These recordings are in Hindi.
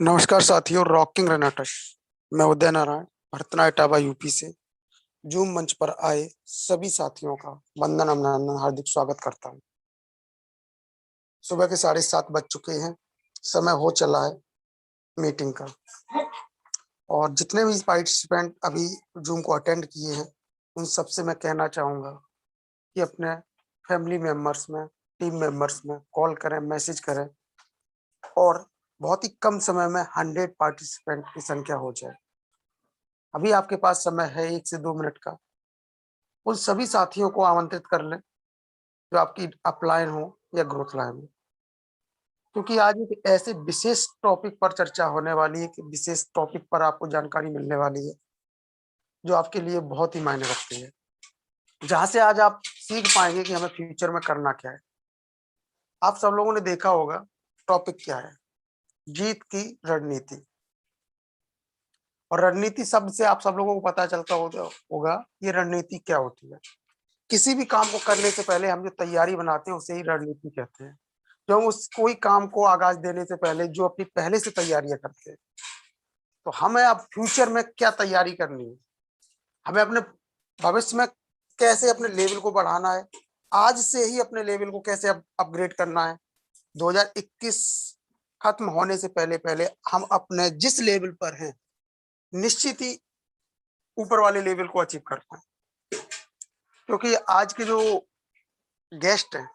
नमस्कार साथियों, रॉकिंग रनाटश। मैं उदय नारायण भरतनाट्यम इटावा यूपी से जूम मंच पर आए सभी साथियों का वंदन अभिनंदन हार्दिक स्वागत करता हूं। सुबह के 7:30 बज चुके हैं। समय हो चला है मीटिंग का। और जितने भी पार्टिसिपेंट अभी जूम को अटेंड किए हैं उन सबसे मैं कहना चाहूंगा कि अपने फैमिली मेंबर्स में, टीम मेंबर्स में कॉल करें, मैसेज करें और बहुत ही कम समय में 100 पार्टिसिपेंट की संख्या हो जाए। अभी आपके पास समय है 1 से 2 मिनट का। उन सभी साथियों को आमंत्रित कर लें जो आपकी अपलाइन हो या ग्रोथ लाइन हो, क्योंकि आज एक ऐसे विशेष टॉपिक पर चर्चा होने वाली है कि विशेष टॉपिक पर आपको जानकारी मिलने वाली है जो आपके लिए बहुत ही मायने रखती है, जहां से आज आप सीख पाएंगे कि हमें फ्यूचर में करना क्या है। आप सब लोगों ने देखा होगा टॉपिक क्या है, जीत की रणनीति। और रणनीति शब्द से आप सब लोगों को पता चलता होगा ये रणनीति क्या होती है। किसी भी काम को करने से पहले हम जो तैयारी बनाते हैं उसे ही रणनीति कहते हैं। जो हम उस कोई काम को आगाज देने से पहले जो अपनी पहले से तैयारियां करते हैं, तो हमें अब फ्यूचर में क्या तैयारी करनी है, हमें अपने भविष्य में कैसे अपने लेवल को बढ़ाना है, आज से ही अपने लेवल को कैसे अपग्रेड करना है। 2021 खत्म होने से पहले पहले हम अपने जिस लेवल पर हैं निश्चित ही ऊपर वाले लेवल को अचीव कर पाए। क्योंकि आज के जो गेस्ट हैं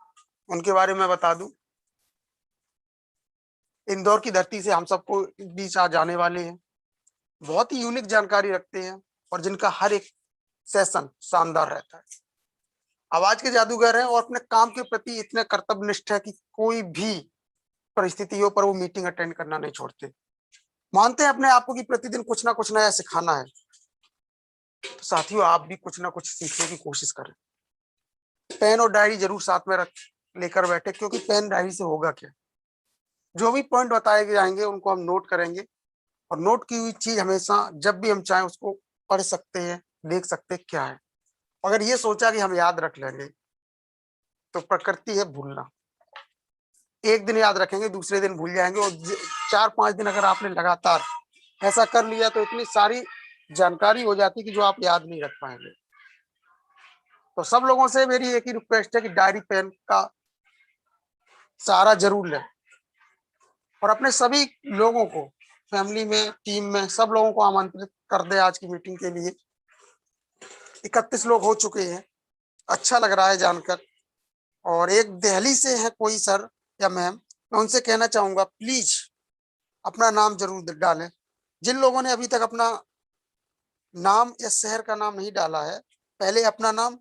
उनके बारे में बता दूं, इंदौर की धरती से हम सबको बीच आ जाने वाले हैं, बहुत ही यूनिक जानकारी रखते हैं और जिनका हर एक सेशन शानदार रहता है। आवाज के जादूगर हैं और अपने काम के प्रति इतने कर्तव्यनिष्ठ है कि कोई भी परिस्थितियों पर वो मीटिंग अटेंड करना नहीं छोड़ते। मानते हैं अपने आप को कि प्रतिदिन कुछ ना कुछ नया सिखाना है। तो साथियों, आप भी कुछ ना कुछ सीखने की कोशिश करें। पेन और डायरी जरूर साथ में रख लेकर बैठे, क्योंकि पेन डायरी से होगा क्या, जो भी पॉइंट बताए जाएंगे उनको हम नोट करेंगे और नोट की हुई चीज हमेशा जब भी हम चाहें उसको पढ़ सकते हैं, देख सकते हैं क्या है। अगर ये सोचा कि हम याद रख लेंगे तो प्रकृति है भूलना। एक दिन याद रखेंगे, दूसरे दिन भूल जाएंगे। और 4-5 दिन अगर आपने लगातार ऐसा कर लिया तो इतनी सारी जानकारी हो जाती कि जो आप याद नहीं रख पाएंगे। तो सब लोगों से मेरी एक ही रिक्वेस्ट है कि डायरी पेन का सहारा जरूर लें और अपने सभी लोगों को, फैमिली में, टीम में, सब लोगों को आमंत्रित कर दे आज की मीटिंग के लिए। 31 लोग हो चुके हैं, अच्छा लग रहा है जानकर। और एक दिल्ली से है कोई सर या मैम, मैं उनसे कहना चाहूंगा प्लीज अपना नाम जरूर डालें। जिन लोगों ने अभी तक अपना नाम या शहर का नाम नहीं डाला है, पहले अपना नाम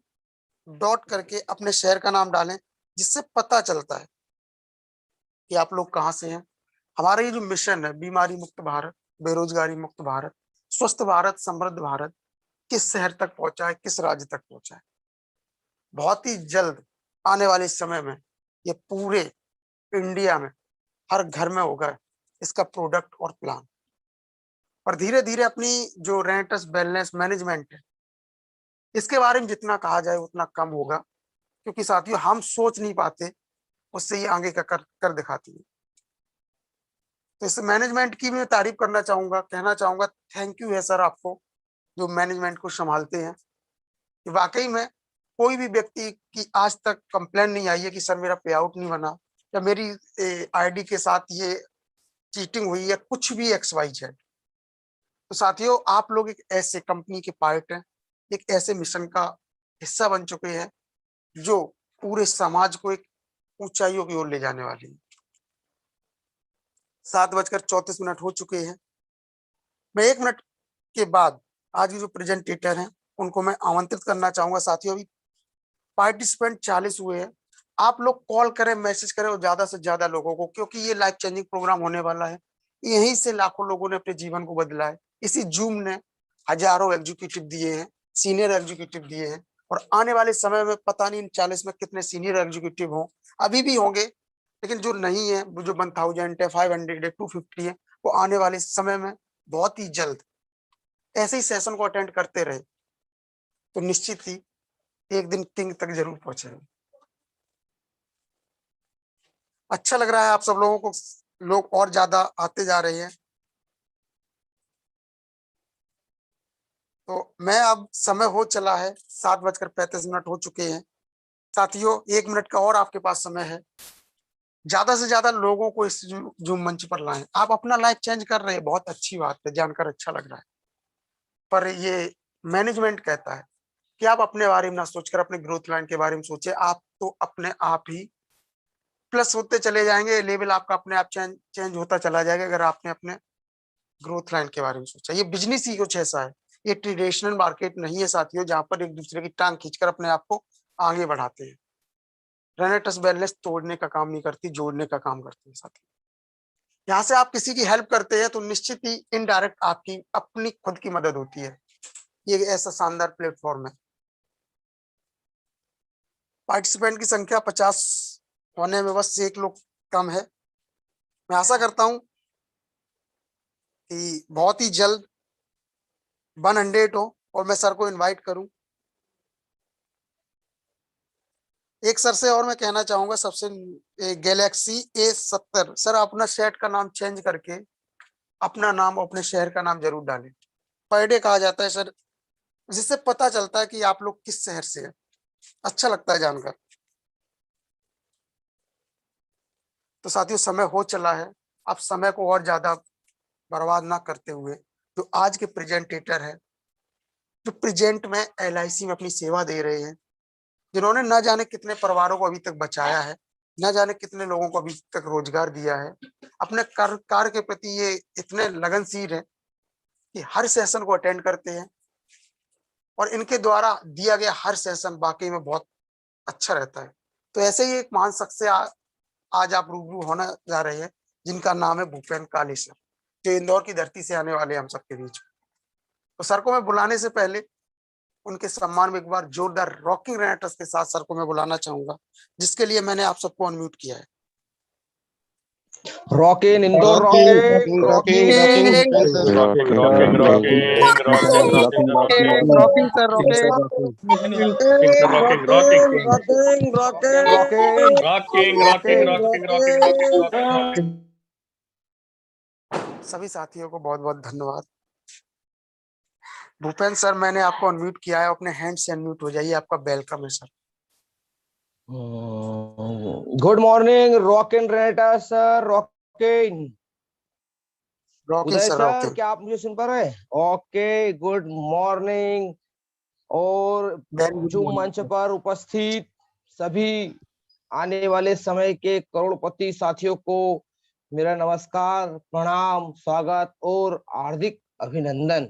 डॉट करके अपने शहर का नाम डालें, जिससे पता चलता है कि आप लोग कहाँ से हैं। हमारा ये जो मिशन है, बीमारी मुक्त भारत, बेरोजगारी मुक्त भारत, स्वस्थ भारत, समृद्ध भारत, किस शहर तक पहुंचा है, किस राज्य तक पहुंचा है। बहुत ही जल्द आने वाले समय में ये पूरे इंडिया में हर घर में होगा इसका प्रोडक्ट और प्लान। और धीरे धीरे अपनी जो रेंटस वेलनेस मैनेजमेंट है, इसके बारे में जितना कहा जाए उतना कम होगा, क्योंकि साथियों हम सोच नहीं पाते, उससे ये आगे का कर दिखाती है। तो इस मैनेजमेंट की मैं तारीफ करना चाहूंगा, कहना चाहूंगा थैंक यू है सर आपको जो मैनेजमेंट को संभालते हैं। कि वाकई में कोई भी व्यक्ति की आज तक कंप्लेन नहीं आई है कि सर मेरा पे आउट नहीं बना या मेरी आईडी के साथ ये चीटिंग हुई है, कुछ भी एक्स वाई जेड। तो साथियों, आप लोग एक ऐसे कंपनी के पार्ट हैं, एक ऐसे मिशन का हिस्सा बन चुके हैं जो पूरे समाज को एक ऊंचाइयों की ओर ले जाने वाली है। 7:34 हो चुके हैं। मैं 1 मिनट के बाद आज के जो प्रेजेंटेटर हैं उनको मैं आमंत्रित करना चाहूंगा। साथियों, अभी पार्टिसिपेंट 40 हुए हैं। आप लोग कॉल करें, मैसेज करें और ज्यादा से ज्यादा लोगों को, क्योंकि ये लाइफ चेंजिंग प्रोग्राम होने वाला है। यहीं से लाखों लोगों ने अपने जीवन को बदला है। इसी जूम ने हजारों एग्जीक्यूटिव दिए हैं, सीनियर एग्जीक्यूटिव दिए हैं। और आने वाले समय में पता नहीं इन 40 में कितने सीनियर एग्जीक्यूटिव हों, अभी भी होंगे, लेकिन जो नहीं है, जो 1000 है, 500 है, 250 है, वो आने वाले समय में बहुत ही जल्द ऐसे ही सेशन को अटेंड करते रहे तो निश्चित ही एक दिन किंग तक जरूर पहुंचेंगे। अच्छा लग रहा है आप सब लोगों को, लोग और ज्यादा आते जा रहे हैं। तो मैं अब समय हो चला है, 7:35 हो चुके हैं। साथियों, 1 मिनट का और आपके पास समय है। ज्यादा से ज्यादा लोगों को इस जूम मंच पर लाएं। आप अपना लाइफ चेंज कर रहे हैं, बहुत अच्छी बात है, जानकर अच्छा लग रहा है। पर ये मैनेजमेंट कहता है कि आप अपने बारे में ना सोचकर अपने ग्रोथ लाइन के बारे में सोचे। आप तो अपने आप ही प्लस होते चले जाएंगे, लेवल आपका अपने आप चेंज चेंज होता चला जाएगा अगर आपने अपने ग्रोथ लाइन के बारे में सोचा। ये बिजनेस ही कुछ ऐसा है, ये ट्रेडिशनल मार्केट नहीं है साथियों, जहां पर एक दूसरे की टांग खींचकर अपने आप को आगे बढ़ाते हैं। रेनेटस वेलनेस तोड़ने का काम नहीं करती, जोड़ने का काम करती है साथियों। यहाँ से आप किसी की हेल्प करते हैं तो निश्चित ही इनडायरेक्ट आपकी अपनी खुद की मदद होती है। ये ऐसा शानदार प्लेटफॉर्म है। पार्टिसिपेंट की संख्या 50 होने में बस एक लोग कम है। मैं आशा करता हूं कि बहुत ही जल्द 100 हो और मैं सर को इनवाइट करूं। एक सर से और मैं कहना चाहूंगा, सबसे गैलेक्सी A70 सर, अपना सेट का नाम चेंज करके अपना नाम अपने शहर का नाम जरूर डालें। पर डे कहा जाता है सर, जिससे पता चलता है कि आप लोग किस शहर से हैं। अच्छा लगता है जानकर। तो साथियों, समय हो चला है। आप समय को और ज्यादा बर्बाद ना करते हुए, जो आज के प्रेजेंटेटर है, जो प्रेजेंट में LIC में अपनी सेवा दे रहे हैं, जिन्होंने न जाने कितने परिवारों को अभी तक बचाया है, न जाने कितने लोगों को अभी तक रोजगार दिया है, अपने कार्य के प्रति ये इतने लगनशील है कि हर सेशन को अटेंड करते हैं और इनके द्वारा दिया गया हर सेशन वाकई में बहुत अच्छा रहता है। तो ऐसे ही एक महान शख्स से आज आप रूबरू होने जा रहे हैं, जिनका नाम है भूपेन काली सर, जो इंदौर की धरती से आने वाले हम सबके बीच। तो सर को मैं बुलाने से पहले उनके सम्मान में एक बार जोरदार रॉकिंग रेनेटर्स के साथ सर को मैं बुलाना चाहूंगा, जिसके लिए मैंने आप सबको अनम्यूट किया है। Rocking Indore, rocking Rocking, rocking rocking, Rocking, rocking, rocking, rocking, rocking, rocking sir, sir, rocking rocking. rocking, rocking, rocking rocking rocking, rocking, rocking rocking, rocking, rocking, rocking, rocking. सभी साथियों को बहुत बहुत धन्यवाद। भूपेन सर, मैंने आपको अनम्यूट किया है, अपने हैंड से अनम्यूट हो जाइए। आपका वेलकम है sir. Good morning rocking Renatus sir, rocking rocking Uday sir, sir, rocking. क्या आप मुझे सुन पा रहे हैं? Okay, good morning. और वेरी गुड जूम मंच मॉर्निंग। पर उपस्थित सभी आने वाले समय के करोड़पति साथियों को मेरा नमस्कार, प्रणाम, स्वागत और हार्दिक अभिनंदन।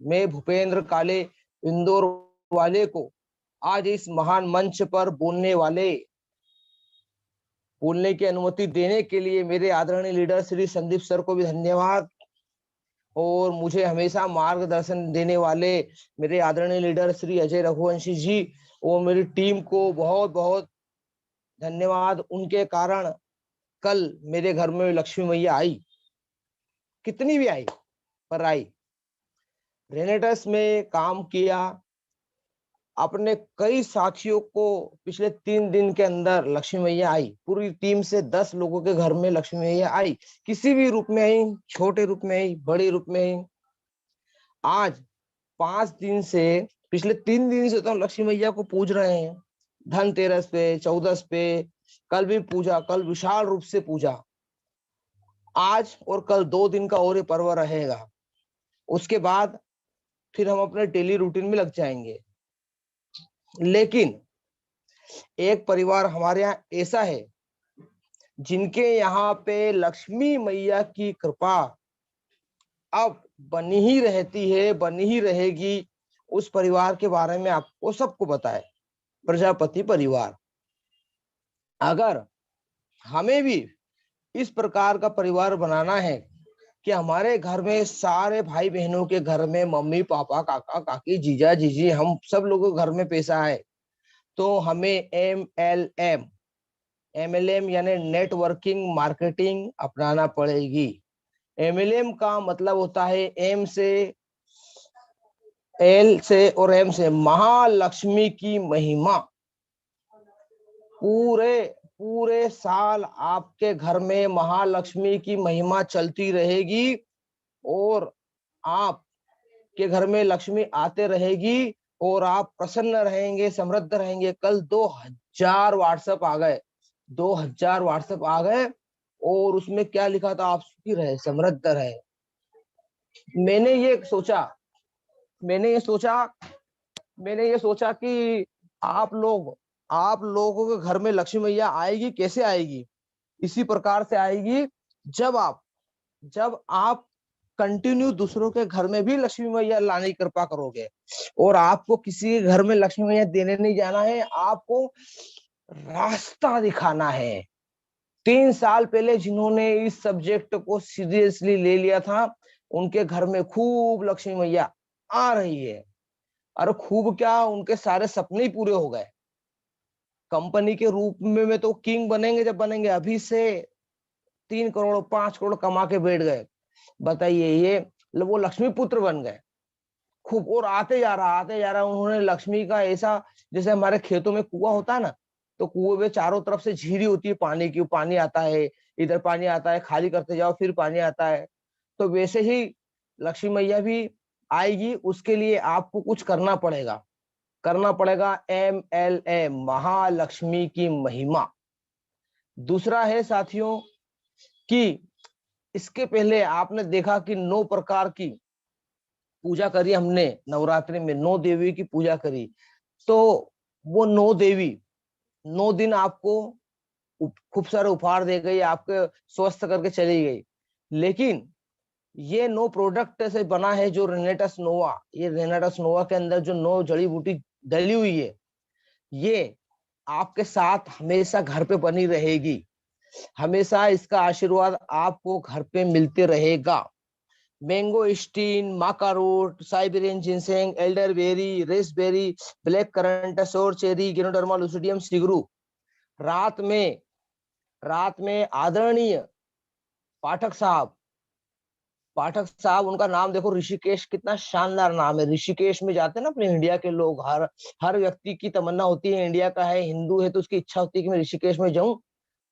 मैं भूपेंद्र काले इंदौर वाले को आज इस महान मंच पर बोलने की अनुमति देने के लिए मेरे आदरणीय लीडर श्री संदीप सर को भी धन्यवाद। और मुझे हमेशा मार्गदर्शन देने वाले मेरे आदरणीय लीडर श्री अजय रघुवंशी जी और मेरी टीम को बहुत बहुत धन्यवाद। उनके कारण कल मेरे घर में लक्ष्मी मैया आई, कितनी भी आई पर आई। रेनेटस में काम किया, अपने कई साथियों को पिछले 3 दिन के अंदर लक्ष्मी मैया आई। पूरी टीम से 10 लोगों के घर में लक्ष्मी मैया आई, किसी भी रूप में आई, छोटे रूप में आई, बड़े रूप में आई। आज 5 दिन से, पिछले 3 दिन से तो हम लक्ष्मी मैया को पूज रहे हैं। धनतेरस पे, 14 पे, कल भी पूजा, कल विशाल रूप से पूजा। आज और कल 2 दिन का और ये पर्व रहेगा। उसके बाद फिर हम अपने डेली रूटीन में लग जाएंगे। लेकिन एक परिवार हमारे यहाँ ऐसा है जिनके यहाँ पे लक्ष्मी मैया की कृपा अब बनी ही रहती है, बनी ही रहेगी। उस परिवार के बारे में आपको सबको पता है, प्रजापति परिवार। अगर हमें भी इस प्रकार का परिवार बनाना है कि हमारे घर में सारे भाई बहनों के घर में मम्मी पापा काका काकी जीजा जीजी हम सब लोगों के घर में पैसा है, तो हमें MLM यानी नेटवर्किंग मार्केटिंग अपनाना पड़ेगी। MLM का मतलब होता है एम से, एल से और एम से, महालक्ष्मी की महिमा। पूरे पूरे साल आपके घर में महालक्ष्मी की महिमा चलती रहेगी और आप के घर में लक्ष्मी आते रहेगी और आप प्रसन्न रहेंगे, समृद्ध रहेंगे। कल 2000 व्हाट्सएप आ गए, 2000 व्हाट्सएप आ गए और उसमें क्या लिखा था, आप सुखी रहे, समृद्ध रहे। मैंने ये सोचा मैंने ये सोचा मैंने ये सोचा कि आप लोगों के घर में लक्ष्मी मैया आएगी, कैसे आएगी? इसी प्रकार से आएगी, जब आप कंटिन्यू दूसरों के घर में भी लक्ष्मी मैया लाने की कृपा करोगे। और आपको किसी के घर में लक्ष्मी मैया देने नहीं जाना है, आपको रास्ता दिखाना है। 3 साल पहले जिन्होंने इस सब्जेक्ट को सीरियसली ले लिया था, उनके घर में खूब लक्ष्मी मैया आ रही है। अरे खूब क्या, उनके सारे सपने ही पूरे हो गए। कंपनी के रूप में तो किंग बनेंगे, जब बनेंगे अभी से 3 करोड़ 5 करोड़ कमा के बैठ गए। बताइए, ये वो लक्ष्मी पुत्र बन गए खूब। और आते जा रहा उन्होंने लक्ष्मी का ऐसा, जैसे हमारे खेतों में कुआं होता है ना, तो कुएं में चारों तरफ से झीरी होती है पानी की, पानी आता है, इधर पानी आता है, खाली करते जाओ फिर पानी आता है। तो वैसे ही लक्ष्मी मैया भी आएगी, उसके लिए आपको कुछ करना पड़ेगा MLA, महालक्ष्मी की महिमा। दूसरा है साथियों कि इसके पहले आपने देखा कि 9 प्रकार की पूजा करी हमने, नवरात्रि में 9 देवी की पूजा करी। तो वो 9 देवी 9 दिन आपको खूब सारे उपहार दे गई, आपके स्वस्थ करके चली गई। लेकिन ये 9 प्रोडक्ट से बना है जो रेनेटस नोवा, ये रेनेटस नोवा के अंदर जो 9 जड़ी बूटी डली हुई है, ये आपके साथ हमेशा घर पे बनी रहेगी। हमेशा इसका आशीर्वाद आपको घर पे मिलते रहेगा। Mangosteen, maca root, Siberian ginseng, elderberry, raspberry, black currant, sour cherry, ganoderma lucidum, सिगरू। रात में आदरणीय पाठक साहब, उनका नाम देखो, ऋषिकेश, कितना शानदार नाम है। ऋषिकेश में जाते हैं ना अपने इंडिया के लोग, हर व्यक्ति की तमन्ना होती है, इंडिया का है, हिंदू है तो उसकी इच्छा होती है कि मैं ऋषिकेश में जाऊं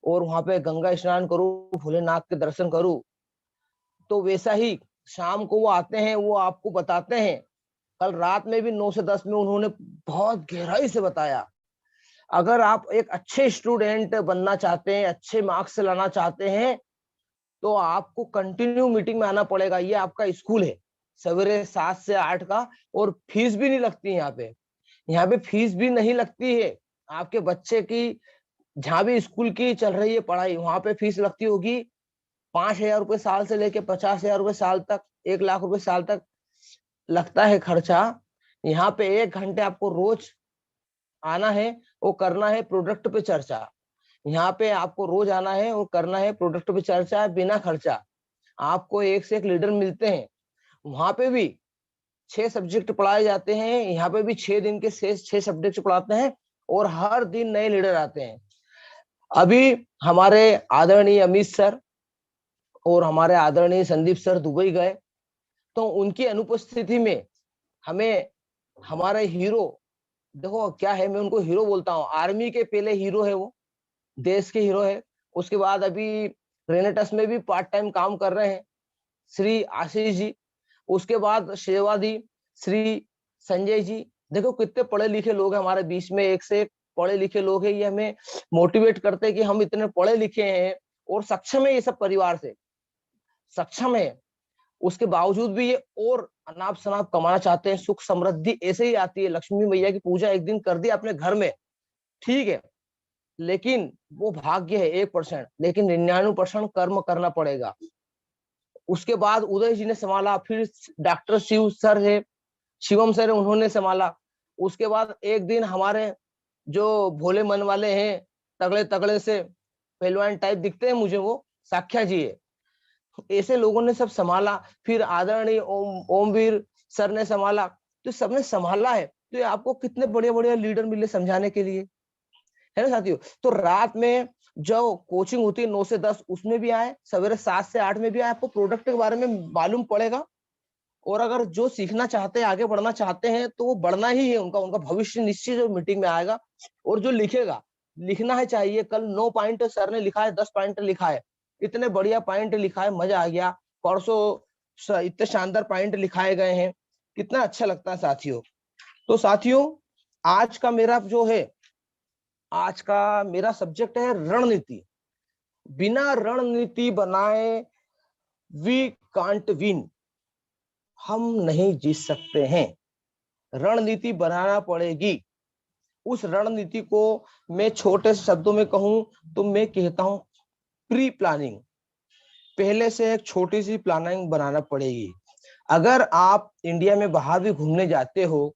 और वहां पे गंगा स्नान करूं, भोलेनाथ के दर्शन करूं। तो वैसा ही शाम को वो आते हैं, वो आपको बताते हैं। कल रात में भी 9 से 10 में उन्होंने बहुत गहराई से बताया, अगर आप एक अच्छे स्टूडेंट बनना चाहते हैं, अच्छे मार्क्स लाना चाहते हैं, तो आपको कंटिन्यू मीटिंग में आना पड़ेगा। ये आपका स्कूल है, सवेरे 7 से 8 का, और फीस भी नहीं लगती यहाँ पे फीस भी नहीं लगती है। आपके बच्चे की जहाँ भी स्कूल की चल रही है पढ़ाई, वहां पे फीस लगती होगी 5,000 रुपए साल से लेके 50,000 रुपए साल तक, 1 लाख रुपए साल तक लगता है खर्चा। यहाँ पे 1 घंटे आपको रोज आना है, वो करना है प्रोडक्ट पे चर्चा। यहाँ पे आपको रोज आना है और करना है प्रोडक्ट पे चर्चा, बिना खर्चा। आपको एक से एक लीडर मिलते हैं, वहां पे भी 6 सब्जेक्ट पढ़ाए जाते हैं, यहाँ पे भी 6 दिन के 6 सब्जेक्ट पढ़ाते हैं और हर दिन नए लीडर आते हैं। अभी हमारे आदरणीय अमित सर और हमारे आदरणीय संदीप सर दुबई गए, तो उनकी अनुपस्थिति में हमें हमारे हीरो, देखो क्या है, मैं उनको हीरो बोलता हूँ, आर्मी के पहले हीरो है, वो देश के हीरो है। उसके बाद अभी रेनेटस में भी पार्ट टाइम काम कर रहे हैं श्री आशीष जी। उसके बाद सेवा दी श्री संजय जी। देखो कितने पढ़े लिखे लोग हैं हमारे बीच में, एक से एक पढ़े लिखे लोग हैं। ये हमें मोटिवेट करते हैं कि हम इतने पढ़े लिखे हैं और सक्षम है, ये सब परिवार से सक्षम है। उसके बावजूद भी ये और अनाप शनाप कमाना चाहते हैं। सुख समृद्धि ऐसे ही आती है। लक्ष्मी मैया की पूजा एक दिन कर दी अपने घर में, ठीक है, लेकिन वो भाग्य है 1%, लेकिन 99% कर्म करना पड़ेगा। उसके बाद उदय जी ने संभाला, फिर डॉक्टर शिवम सर है, उन्होंने संभाला। उसके बाद एक दिन हमारे जो भोले मन वाले हैं, तगड़े तगड़े से पहलवान टाइप दिखते हैं मुझे, वो साख्या जी है। ऐसे लोगों ने सब संभाला। फिर आदरणीय ओमवीर सर ने संभाला। तो सबने संभाला है, तो ये आपको कितने बढ़िया बढ़िया लीडर मिले समझाने के लिए, है ना साथियों। तो रात में जो कोचिंग होती है 9 से 10, उसमें भी आए, सवेरे 7 से 8 में भी आए, आपको प्रोडक्ट के बारे में मालूम पड़ेगा। और अगर जो सीखना चाहते हैं, आगे बढ़ना चाहते हैं, तो वो बढ़ना ही है, उनका भविष्य निश्चित जो मीटिंग में आएगा। और जो लिखेगा, लिखना है चाहिए। कल 9 पॉइंट सर ने लिखा है, 10 पॉइंट लिखा है, इतने बढ़िया पॉइंट लिखा है, मजा आ गया। परसों इतने शानदार पॉइंट लिखाए गए हैं। कितना अच्छा लगता है साथियों। तो साथियों, आज का मेरा जो है, आज का मेरा सब्जेक्ट है रणनीति। बिना रणनीति बनाए वी कांट विन, हम नहीं जीत सकते हैं। रणनीति बनाना पड़ेगी। उस रणनीति को मैं छोटे शब्दों में कहूं तो मैं कहता हूं प्री प्लानिंग। पहले से एक छोटी सी प्लानिंग बनाना पड़ेगी। अगर आप इंडिया में बाहर भी घूमने जाते हो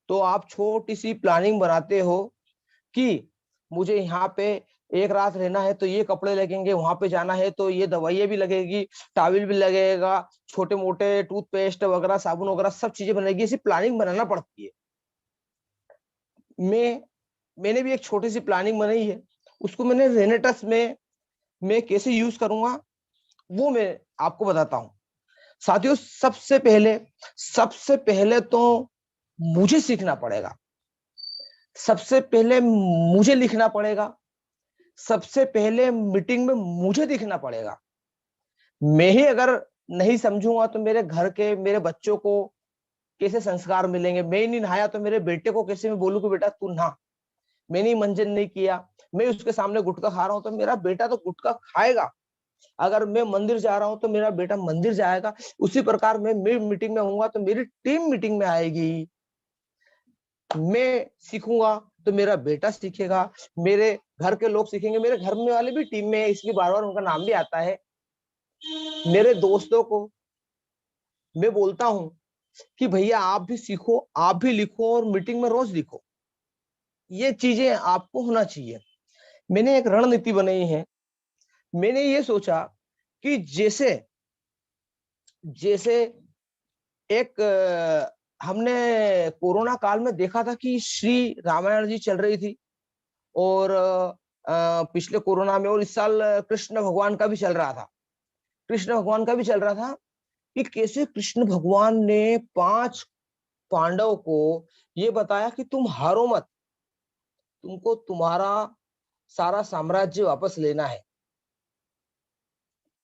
तो आप छोटी सी प्लानिंग बनाते हो कि मुझे यहाँ पे एक रात रहना है तो ये कपड़े लगेंगे, वहां पे जाना है तो ये दवाइयां भी लगेगी, टॉवल भी लगेगा, छोटे मोटे टूथपेस्ट वगैरह, साबुन वगैरह सब चीजें बनेगी। ऐसी प्लानिंग बनाना पड़ती है। मैंने भी एक छोटी सी प्लानिंग बनाई है। उसको मैंने रेनेटस में मैं कैसे यूज करूंगा वो मैं आपको बताता हूँ। साथियों, सबसे पहले तो मुझे सीखना पड़ेगा, सबसे पहले मुझे लिखना पड़ेगा, सबसे पहले मीटिंग में मुझे दिखना पड़ेगा। मैं ही अगर नहीं समझूंगा तो मेरे घर के मेरे बच्चों को कैसे संस्कार मिलेंगे। मैं ही नहीं नहाया तो मेरे बेटे को कैसे मैं बोलूं कि बेटा तू नहा। मैंने मंजन नहीं किया, मैं उसके सामने गुटखा खा रहा हूं तो मेरा बेटा तो गुटखा खाएगा। अगर मैं मंदिर जा रहा हूं तो मेरा बेटा मंदिर जाएगा। उसी प्रकार मैं मीटिंग में होऊंगा तो मेरी टीम मीटिंग में आएगी। मैं सीखूंगा तो मेरा बेटा सीखेगा, मेरे घर के लोग सीखेंगे, मेरे घर में वाले भी टीम में है इसलिए बार बार उनका नाम भी आता है। मेरे दोस्तों को मैं बोलता हूं कि भैया आप भी सीखो, आप भी लिखो और मीटिंग में रोज लिखो। ये चीजें आपको होना चाहिए। मैंने एक रणनीति बनाई है। मैंने ये सोचा कि जैसे जैसे एक हमने कोरोना काल में देखा था कि श्री रामायण जी चल रही थी, और पिछले कोरोना में और इस साल कृष्ण भगवान का भी चल रहा था। कृष्ण भगवान का भी चल रहा था कि कैसे कृष्ण भगवान ने 5 पांडव को ये बताया कि तुम हारो मत, तुमको तुम्हारा सारा साम्राज्य वापस लेना है।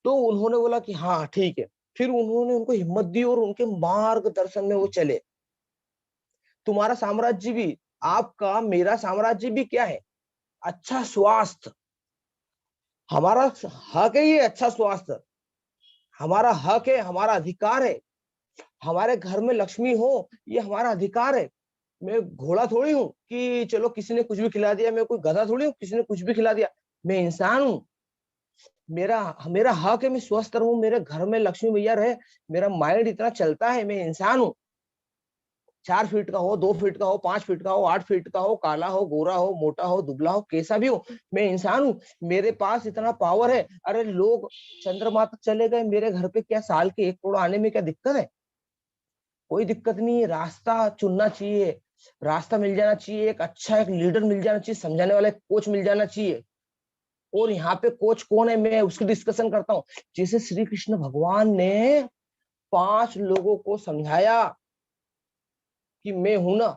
तो उन्होंने बोला कि हाँ ठीक है। फिर उन्होंने उनको हिम्मत दी और उनके मार्गदर्शन में वो चले। तुम्हारा साम्राज्य भी, आपका मेरा साम्राज्य भी क्या है? अच्छा स्वास्थ्य। हमारा हक है ये अच्छा स्वास्थ्य, हमारा हक है, हमारा अधिकार है। हमारे घर में लक्ष्मी हो ये हमारा अधिकार है। मैं घोड़ा थोड़ी हूँ कि चलो किसी ने कुछ भी खिला दिया, मैं कोई गधा थोड़ी हूँ किसी ने कुछ भी खिला दिया। मैं इंसान हूँ, मेरा मेरा हक है मैं स्वस्थ रहूं, मेरे घर में लक्ष्मी मैया रहे, मेरा माइंड इतना चलता है। मैं इंसान हूँ, 4 फीट का हो, 2 फीट का हो, 5 फीट का हो, 8 फीट का हो, काला हो, गोरा हो, मोटा हो, दुबला हो, कैसा भी हो, मैं इंसान हूँ। मेरे पास इतना पावर है। अरे लोग चंद्रमा तक चले गए, मेरे घर पे क्या साल के 1 करोड़ आने में क्या दिक्कत है? कोई दिक्कत नहीं है। रास्ता चुनना चाहिए, रास्ता मिल जाना चाहिए, एक अच्छा एक लीडर मिल जाना चाहिए, समझाने वाला एक कोच मिल जाना चाहिए। और यहाँ पे कोच कौन है मैं उसकी डिस्कशन करता हूँ। जैसे श्री कृष्ण भगवान ने 5 लोगों को समझाया कि मैं हूं ना,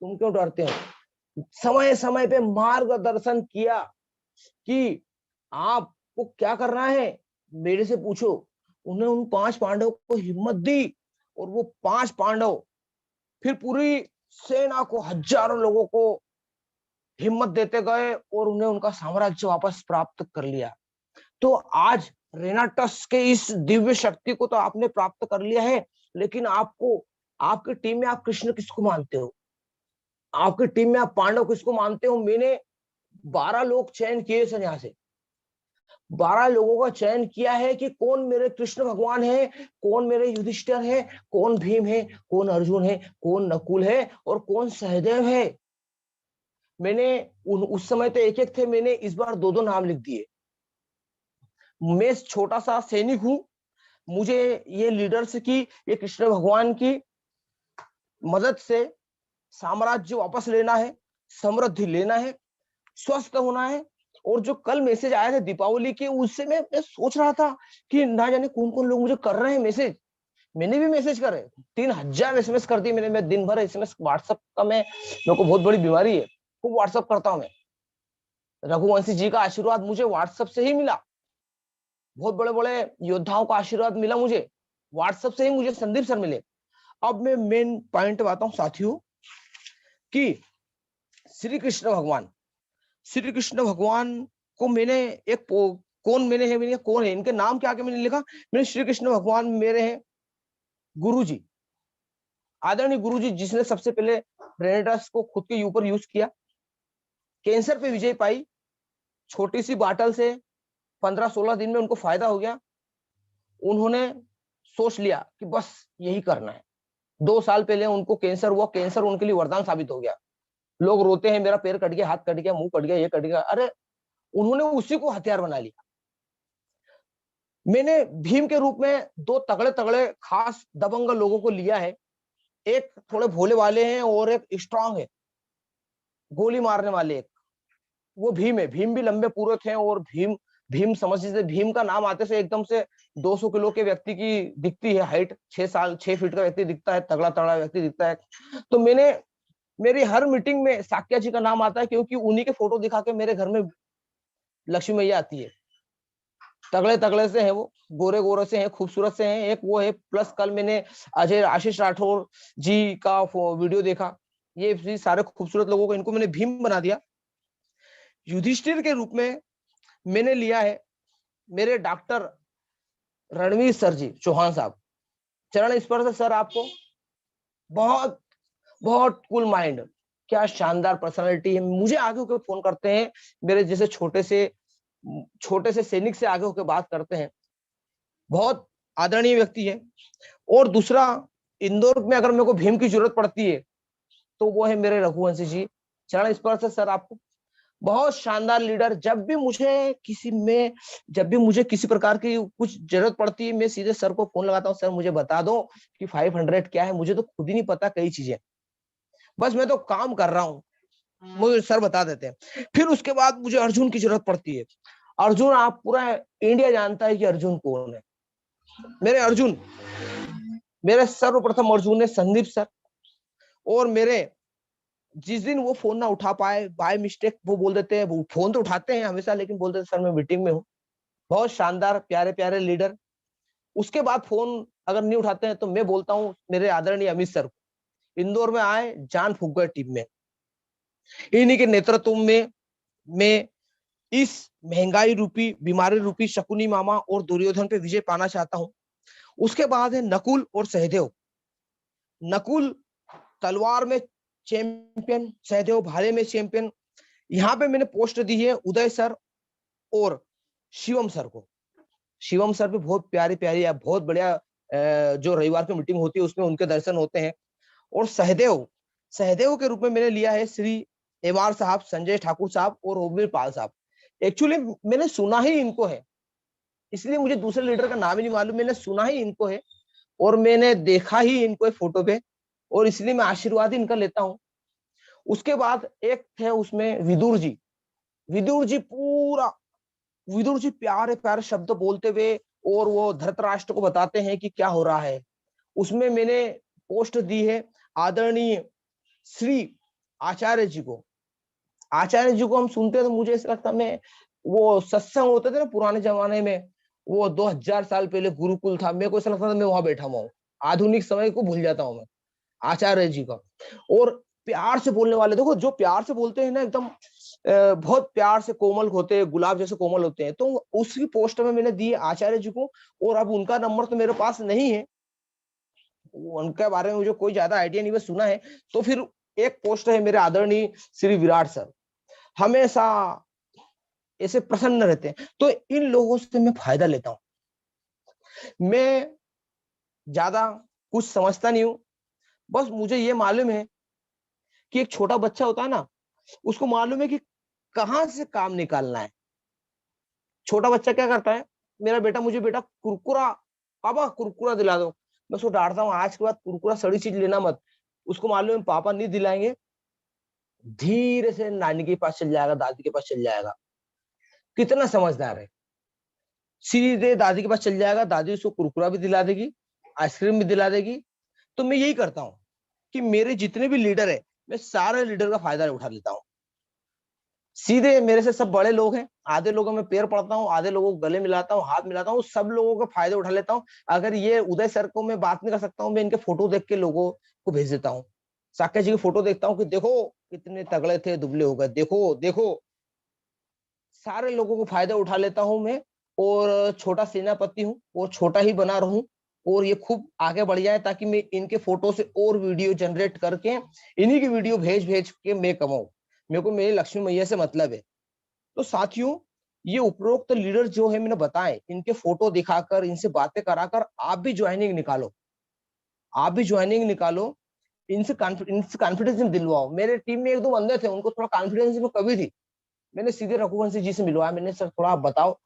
तुम क्यों डरते हो। समय समय पे मार्गदर्शन किया कि आपको क्या करना है मेरे से पूछो। उन्हें उन 5 पांडवों को हिम्मत दी और वो 5 पांडव फिर पूरी सेना को, हजारों लोगों को हिम्मत देते गए और उन्हें उनका साम्राज्य वापस प्राप्त कर लिया। तो आज रेनाटस के इस दिव्य शक्ति को तो आपने प्राप्त कर लिया है, लेकिन आपको आपकी टीम में आप कृष्ण किसको मानते हो? आपकी टीम में आप पांडव किसको मानते हो? मैंने 12 लोग चयन किए सर। यहाँ से 12 लोगों का चयन किया है कि कौन मेरे कृष्ण भगवान है, कौन मेरे युधिष्ठिर है, कौन भीम है, कौन अर्जुन है, कौन नकुल है और कौन सहदेव है। मैंने उस समय तो एक एक थे, मैंने इस बार 2-2 नाम लिख दिए। मैं छोटा सा सैनिक हूं, मुझे ये लीडर्स की, ये कृष्ण भगवान की मदद से साम्राज्य वापस लेना है, समृद्धि लेना है, स्वस्थ होना है। और जो कल मैसेज आए थे दीपावली के, उससे मैं सोच रहा था कि ना जाने कौन कौन लोग मुझे कर रहे हैं मैसेज। मैंने भी मैसेज करे, 3000 एसएमएस कर दिए मैंने। मैं दिन भर एसएमएस व्हाट्सएप का, मेरे को बहुत बड़ी बीमारी है, खूब व्हाट्सएप करता हूं मैं। रघुवंशी जी का आशीर्वाद मुझे व्हाट्सएप से ही मिला, बहुत बड़े बड़े योद्धाओं का आशीर्वाद मिला मुझे व्हाट्सएप से ही। मुझे संदीप सर मिले, अब मैं मेन पॉइंट पे आता हूं साथियों कि श्री कृष्ण भगवान को मैंने कौन मैंने कौन है, इनके नाम क्या मैंने लिखा, मैंने श्री कृष्ण भगवान मेरे हैं गुरु जी, आदरणीय गुरु जी, जिसने सबसे पहले रेनेडास को खुद के ऊपर यूज किया, कैंसर पे विजय पाई, छोटी सी बाटल से 15-16 दिन में उनको फायदा हो गया। उन्होंने सोच लिया कि बस यही करना है। 2 साल पहले उनको कैंसर हुआ, कैंसर उनके लिए वरदान साबित हो गया। लोग रोते हैं मेरा पैर कट गया, हाथ कट गया, मुंह कट गया, ये कट गया, अरे उन्होंने उसी को हथियार बना लिया। मैंने भीम के रूप में 2 तगड़े तगड़े खास दबंग लोगों को लिया है, एक थोड़े भोले वाले हैं और एक स्ट्रांग है, गोली मारने वाले। एक वो भीम है, भीम भी लंबे पूरे थे, और भीम भीम समझ लीजिए, भीम का नाम आते से एकदम से 200 किलो के व्यक्ति की दिखती है हाइट, 6 फीट का व्यक्ति दिखता है, तगड़ा तगड़ा व्यक्ति दिखता है। तो मैंने मेरी हर मीटिंग में साक्या जी का नाम आता है, क्योंकि उन्हीं के फोटो दिखा के मेरे घर में लक्ष्मी मैया आती है। तगड़े तगड़े से हैं वो, गोरे गोरे से हैं, खूबसूरत से हैं, एक वो है। प्लस कल मैंने अजय आशीष राठौर जी का वीडियो देखा, ये भी सारे खूबसूरत लोगों को, इनको मैंने भीम बना दिया। युधिष्ठिर के रूप में मैंने लिया है मेरे डॉक्टर रणवीर सर जी चौहान साहब, चरण स्पर्श सर, आपको बहुत बहुत कूल माइंड, क्या शानदार पर्सनालिटी है। मुझे आगे होकर फोन करते हैं, मेरे जैसे छोटे से सैनिक से आगे होकर बात करते हैं, बहुत आदरणीय व्यक्ति है। और दूसरा, इंदौर में अगर मेरे को भीम की जरूरत पड़ती है तो वो है मेरे रघुवंशी जी, चरण स्पर्श सर, आपको बहुत शानदार लीडर। जब भी मुझे किसी प्रकार की कुछ जरूरत पड़ती है, मैं सीधे सर को फोन लगाता हूँ, सर मुझे बता दो कि 500 क्या है, मुझे तो खुद ही नहीं पता कई चीजें, बस मैं तो काम कर रहा हूँ, मुझे सर बता देते हैं। फिर उसके बाद मुझे अर्जुन की जरूरत पड़ती है। अर्जुन, आप पूरा इंडिया जानता है कि अर्जुन कौन है। मेरे सर्वप्रथम अर्जुन है संदीप सर। और मेरे जिस दिन वो फोन ना उठा पाए बाय मिस्टेक, वो बोल देते हैं, वो फोन तो उठाते हैं हमेशा, लेकिन बोलते हैं सर मैं मीटिंग में हूँ। बहुत शानदार प्यारे प्यारे लीडर। उसके बाद फोन अगर नहीं उठाते हैं तो मैं बोलता हूँ मेरे आदरणीय अमित सर को, इंदौर में आए, जान फूक गए टीम में। इन्हीं के नेतृत्व में मैं इस महंगाई रूपी, बीमारी रूपी शकुनी मामा और दुर्योधन पे विजय पाना चाहता हूँ। उसके बाद है नकुल और सहदेव। नकुल तलवार में चैंपियन, सहदेव भाले में चैंपियन। यहाँ पे मैंने पोस्ट दी है उदय सर और शिवम सर को। शिवम सर भी बहुत प्यारी प्यारी है, बहुत बढ़िया। जो रविवार की मीटिंग होती है उसमें उनके दर्शन होते हैं। और सहदेव के रूप में मैंने लिया है श्री एमआर साहब, संजय ठाकुर साहब और रोबीर पाल साहब। एक्चुअली मैंने सुना ही इनको है, इसलिए मुझे दूसरे लीडर का नाम ही नहीं मालूम, मैंने सुना ही इनको है और मैंने देखा ही इनको फोटो पे, और इसलिए मैं आशीर्वाद इनका लेता हूँ। उसके बाद एक थे उसमें विदुर जी। विदुर जी प्यारे प्यारे शब्द बोलते हुए और वो धृतराष्ट्र को बताते हैं कि क्या हो रहा है। उसमें मैंने पोस्ट दी है आदरणीय श्री आचार्य जी को। आचार्य जी को हम सुनते तो मुझे ऐसा लगता, मैं वो सत्संग होते थे ना पुराने जमाने में, वो 2000 साल पहले गुरुकुल था, मेरे को ऐसा लगता था मैं वहां बैठा हुआ हूँ। आधुनिक समय को भूल जाता हूँ मैं आचार्य जी का। और प्यार से बोलने वाले, देखो जो प्यार से बोलते हैं ना, एकदम बहुत प्यार से कोमल होते हैं, गुलाब जैसे कोमल होते हैं। तो उसी पोस्ट में मैंने दी आचार्य जी को। और अब उनका नंबर तो मेरे पास नहीं है, उनके बारे में मुझे कोई ज्यादा आइडिया नहीं, बस सुना है। तो फिर एक पोस्ट है मेरे आदरणीय श्री विराट सर, हमेशा ऐसे प्रसन्न रहते हैं। तो इन लोगों से मैं फायदा लेता हूं। मैं ज्यादा कुछ समझता नहीं हूं, बस मुझे ये मालूम है कि एक छोटा बच्चा होता है ना, उसको मालूम है कि कहां से काम निकालना है। छोटा बच्चा क्या करता है, मेरा बेटा मुझे बेटा कुरकुरा, पापा कुरकुरा दिला दो, मैं उसको डांटता हूँ आज के बाद कुरकुरा सड़ी चीज लेना मत। उसको मालूम है पापा नहीं दिलाएंगे, धीरे से नानी के पास चल जाएगा, दादी के पास चल जाएगा। कितना समझदार है, सीधे दादी के पास चल जाएगा, दादी उसको कुरकुरा भी दिला देगी, आइसक्रीम भी दिला देगी। तो मैं यही करता हूँ कि मेरे जितने भी लीडर है, मैं सारे लीडर का फायदा उठा लेता हूँ। सीधे मेरे से सब बड़े लोग हैं, आधे लोगों में पैर पड़ता हूँ, आधे लोगों को गले मिलाता हूँ, हाथ मिलाता हूँ, सब लोगों का फायदा उठा लेता हूँ। अगर ये उदय सर को मैं बात नहीं कर सकता हूँ, मैं इनके फोटो देख के लोगों को भेज देता हूँ। साकेत जी की फोटो देखता हूँ कि देखो कितने तगड़े थे, दुबले हो गए, देखो देखो। सारे लोगों को फायदा उठा लेता हूँ मैं, और छोटा सेनापति हूँ और छोटा ही बना रहूं, और ये खूब आगे बढ़ जाए ताकि मैं इनके फोटो से और वीडियो जनरेट करके इन्हीं की वीडियो भेज भेज के मैं कमाऊं। मेरे को मेरी लक्ष्मी मैया से मतलब है। तो साथियों, ये उपरोक्त लीडर जो है मैंने बताए, इनके फोटो दिखाकर, इनसे बातें कराकर आप भी ज्वाइनिंग निकालो, आप भी ज्वाइनिंग निकालो। इनसे कॉन्फिडेंस दिलवाओ। मेरे टीम में एक दो बंदे थे, उनको थोड़ा कॉन्फिडेंस में कमी थी। मैंने सीधे रघुवंशी जी से मिलवाया, मैंने सर थोड़ा आप बताओ।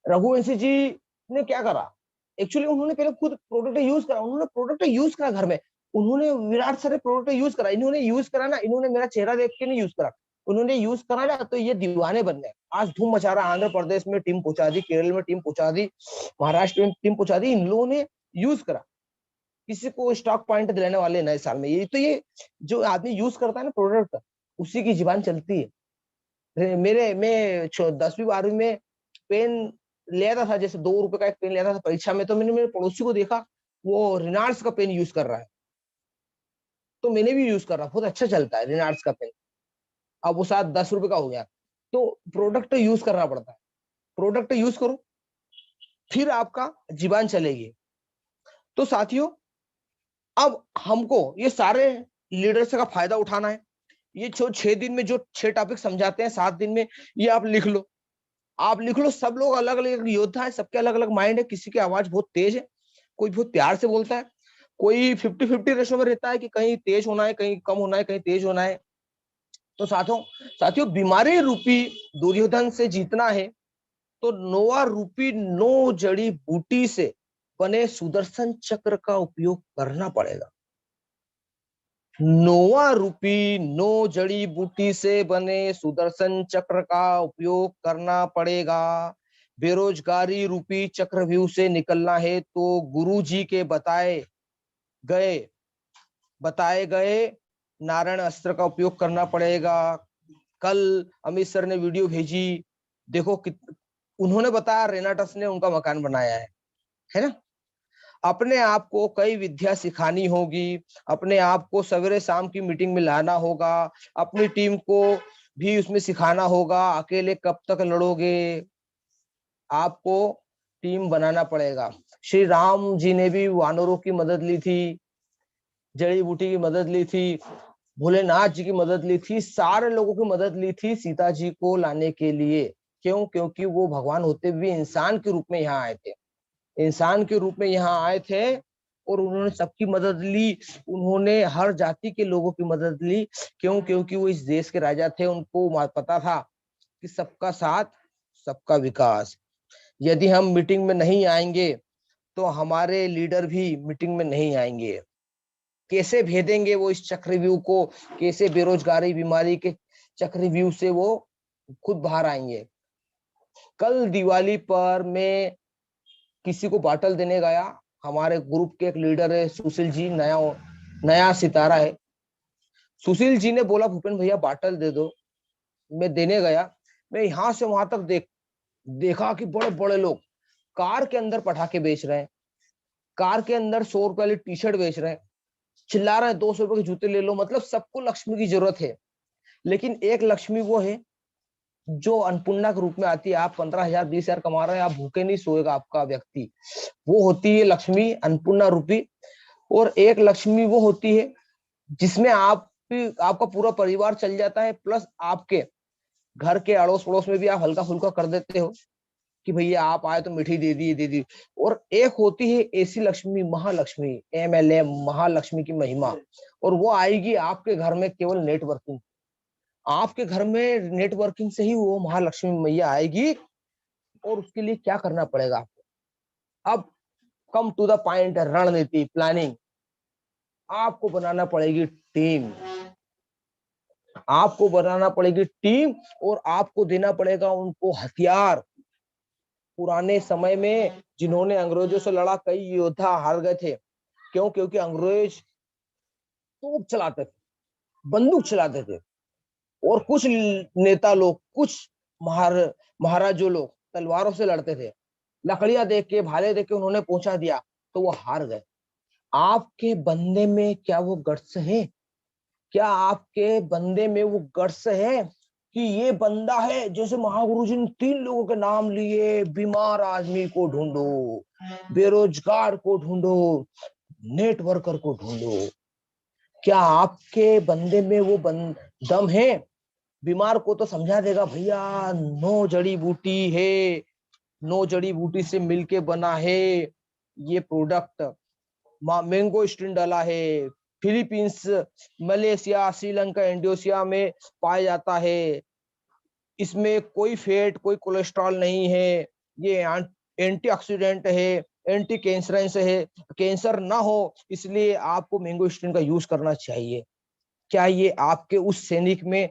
रघुवंशी जी ने क्या करा, एक्चुअली उन्होंने पहले खुद प्रोडक्ट यूज करा, उन्होंने प्रोडक्ट यूज करा घर में, उन्होंने विराट सर प्रोडक्ट यूज करा, इन्होंने यूज करा ना, इन्होंने मेरा चेहरा देख के नहीं यूज करा, उन्होंने यूज करा ना, तो ये दीवाने बन गए। आज धूम मचा रहा, आंध्र प्रदेश में टीम पहुंचा दी, केरल में टीम पहुंचा दी, महाराष्ट्र में टीम पहुंचा दी, इन लोगों ने यूज करा। किसी को स्टॉक पॉइंट दिलाने वाले नए साल में, ये तो ये जो आदमी यूज करता है ना प्रोडक्ट, उसी की जुबान चलती है। मेरे मैं 10वीं 12वीं में पेन लिया था, जैसे 2 रुपए का एक पेन लिया था परीक्षा में, तो मैंने मेरे पड़ोसी को देखा वो रिनार्ड्स का पेन यूज कर रहा है, तो मैंने भी यूज कर रहा, बहुत अच्छा चलता है रिनार्ड्स का पेन। अब वो शायद 10 रुपए का हो गया। तो प्रोडक्ट यूज करना पड़ता है, प्रोडक्ट यूज करो, फिर आपका जीवन चलेगी। तो साथियों, अब हमको ये सारे लीडर्स का फायदा उठाना है। ये जो 6 दिन में जो 6 टॉपिक समझाते हैं, 7 दिन में ये आप लिख लो, आप लिख लो। सब लोग अलग अलग योद्धा है, सबके अलग अलग माइंड है, किसी की आवाज बहुत तेज है, कोई बहुत प्यार से बोलता है, कोई 50-50 रेशो में रहता है कि कहीं तेज होना है, कहीं कम होना है, कहीं तेज होना है। तो साथियों बीमारी रूपी दुर्योधन से जीतना है, तो नोवा रूपी 9 जड़ी बूटी से बने सुदर्शन चक्र का उपयोग करना पड़ेगा। नोवा रूपी 9 जड़ी बूटी से बने सुदर्शन चक्र का उपयोग करना पड़ेगा। बेरोजगारी रूपी चक्रव्यूह से निकलना है तो गुरु जी के गए बताए गए नारायण अस्त्र का उपयोग करना पड़ेगा। कल अमित सर ने वीडियो भेजी, देखो उन्होंने बताया रेनाटस ने उनका मकान बनाया है ना। अपने आप को कई विद्या सिखानी होगी, अपने आप को सवेरे शाम की मीटिंग में लाना होगा, अपनी टीम को भी उसमें सिखाना होगा। अकेले कब तक लड़ोगे, आपको टीम बनाना पड़ेगा। श्री राम जी ने भी वानरों की मदद ली थी, जड़ी बूटी की मदद ली थी, भोलेनाथ जी की मदद ली थी, सारे लोगों की मदद ली थी सीता जी को लाने के लिए। क्यों? क्योंकि वो भगवान होते हुए इंसान के रूप में यहाँ आए थे, इंसान के रूप में यहाँ आए थे, और उन्होंने सबकी मदद ली, उन्होंने हर जाति के लोगों की मदद ली। क्यों? क्योंकि वो इस देश के राजा थे, उनको पता था कि सबका साथ सबका विकास। यदि हम मीटिंग में नहीं आएंगे तो हमारे लीडर भी मीटिंग में नहीं आएंगे। कैसे भेदेंगे वो इस चक्रव्यूह को, कैसे बेरोजगारी बीमारी के चक्रव्यूह से वो खुद बाहर आएंगे। कल दिवाली पर मैं किसी को बाटल देने गया, हमारे ग्रुप के एक लीडर है सुशील जी, नया नया सितारा है। सुशील जी ने बोला भूपेन भैया बाटल दे दो, मैं देने गया। मैं यहां से वहां तक देखा कि बड़े बड़े लोग कार के अंदर पटाखे बेच रहे हैं, कार के अंदर 100 रुपए वाली टी शर्ट बेच रहे हैं, चिल्ला रहे हैं 200 रुपए के जूते ले लो। मतलब सबको लक्ष्मी की जरूरत है, लेकिन एक लक्ष्मी वो है जो अन्नपूर्णा के रूप में आती है। आप 15,000 20,000 कमा रहे हैं, आप भूखे नहीं सोएगा आपका व्यक्ति, वो होती है लक्ष्मी अन्नपूर्णा रूपी। और एक लक्ष्मी वो होती है जिसमें आपका पूरा परिवार चल जाता है, प्लस आपके घर के अड़ोस पड़ोस में भी आप हल्का फुल्का कर देते हो कि भैया आप आए तो मिठाई दे दी। और एक होती है ऐसी लक्ष्मी, महालक्ष्मी, MLM, महालक्ष्मी की महिमा, और वो आएगी आपके घर में केवल नेटवर्किंग, आपके घर में नेटवर्किंग से ही वो महालक्ष्मी मैया आएगी। और उसके लिए क्या करना पड़ेगा आपको? अब कम टू द पॉइंट, रणनीति, प्लानिंग। आपको बनाना पड़ेगी टीम, आपको बनाना पड़ेगी टीम, और आपको देना पड़ेगा उनको हथियार। पुराने समय में जिन्होंने अंग्रेजों से लड़ा, कई योद्धा हार गए थे। क्यों? क्योंकि अंग्रेज तोप चलाते थे, बंदूक चलाते थे, और कुछ नेता लोग, कुछ महाराजों लोग तलवारों से लड़ते थे, लकड़ियां देख के, भाले देख के उन्होंने पहुंचा दिया तो वो हार गए। आपके बंदे में क्या वो गट्स है? क्या आपके बंदे में वो गट्स है कि ये बंदा है? जैसे महागुरु जी ने 3 लोगों के नाम लिए, बीमार आदमी को ढूंढो, बेरोजगार को ढूंढो, नेटवर्कर को ढूंढो। क्या आपके बंदे में वो दम है? बीमार को तो समझा देगा, भैया 9 जड़ी बूटी है, 9 जड़ी बूटी से मिलके बना है ये प्रोडक्ट, मैंगो स्ट्रिन डाला है, फिलीपींस, मलेशिया, श्रीलंका, इंडोनेशिया में पाया जाता है, इसमें कोई फैट, कोई कोलेस्ट्रॉल नहीं है, ये एंटीऑक्सीडेंट है, एंटी कैंसरेंस है, कैंसर ना हो इसलिए आपको मैंगो स्ट्रिन का यूज करना चाहिए। क्या ये आपके उस सैनिक में,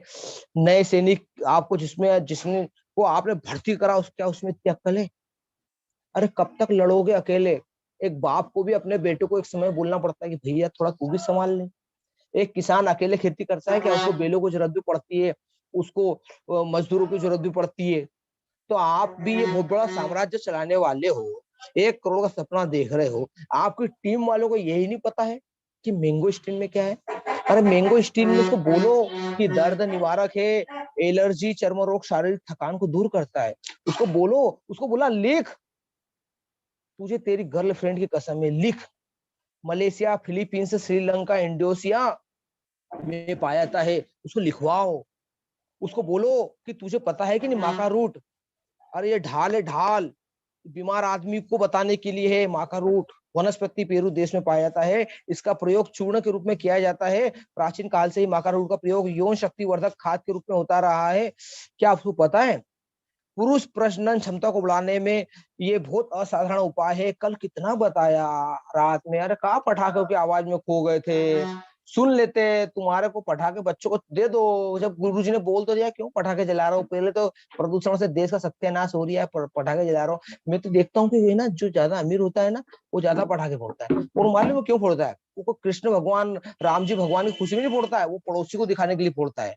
नए सैनिक आपको जिसमें जिसने को आपने भर्ती करा, क्या उसमें इतनी अक्ल है? अरे कब तक लड़ोगे अकेले? एक बाप को भी अपने बेटे को एक समय बोलना पड़ता है कि भैया थोड़ा तू भी संभाल ले। एक किसान अकेले खेती करता है, क्या उसको बैलों को जरूरत भी पड़ती है, उसको मजदूरों की जरूरत भी पड़ती है। तो आप भी ये बहुत बड़ा साम्राज्य चलाने वाले हो, 1 करोड़ का सपना देख रहे हो, आपकी टीम वालों को यही नहीं पता है कि मैंगो स्टीन में क्या है? अरे मैंगो स्टीन में उसको बोलो कि दर्द निवारक है, एलर्जी, चर्म रोग, शारीरिक थकान को दूर करता है। उसको बोलो, उसको बोला लिख, तुझे तेरी गर्लफ्रेंड की कसम है, लिख, मलेशिया, फिलीपींस, श्रीलंका, इंडोनेशिया में पाया जाता है, उसको लिखवाओ। उसको बोलो कि तुझे पता है कि नहीं माँ का रूट, अरे ये ढाल है, ढाल बीमार आदमी को बताने के लिए है। माँ का रूट वनस्पति पेरू देश में पाया जाता है, इसका प्रयोग चूर्ण के रूप में किया जाता है। प्राचीन काल से ही माँ का रूट का प्रयोग यौन शक्ति वर्धक खाद के रूप में होता रहा है। क्या आपको पता है पुरुष प्रजनन क्षमता को बढ़ाने में ये बहुत असाधारण उपाय है? कल कितना बताया रात में, अरे कहाँ पटाखों की आवाज में खो गए थे, सुन लेते। तुम्हारे को पटाखे बच्चों को दे दो, जब गुरुजी ने बोल तो दिया क्यों पटाखे जला रहा हूँ? पहले तो प्रदूषण से देश का सत्यानाश हो रहा है, पटाखे जला रहा हूँ। मैं तो देखता हूँ कि ये ना जो ज्यादा अमीर होता है ना वो ज्यादा पटाखे फोड़ता है। और मालूम है क्यों फोड़ता है? वो कृष्ण भगवान, राम जी भगवान की खुशी में नहीं फोड़ता है, वो पड़ोसी को दिखाने के लिए फोड़ता है।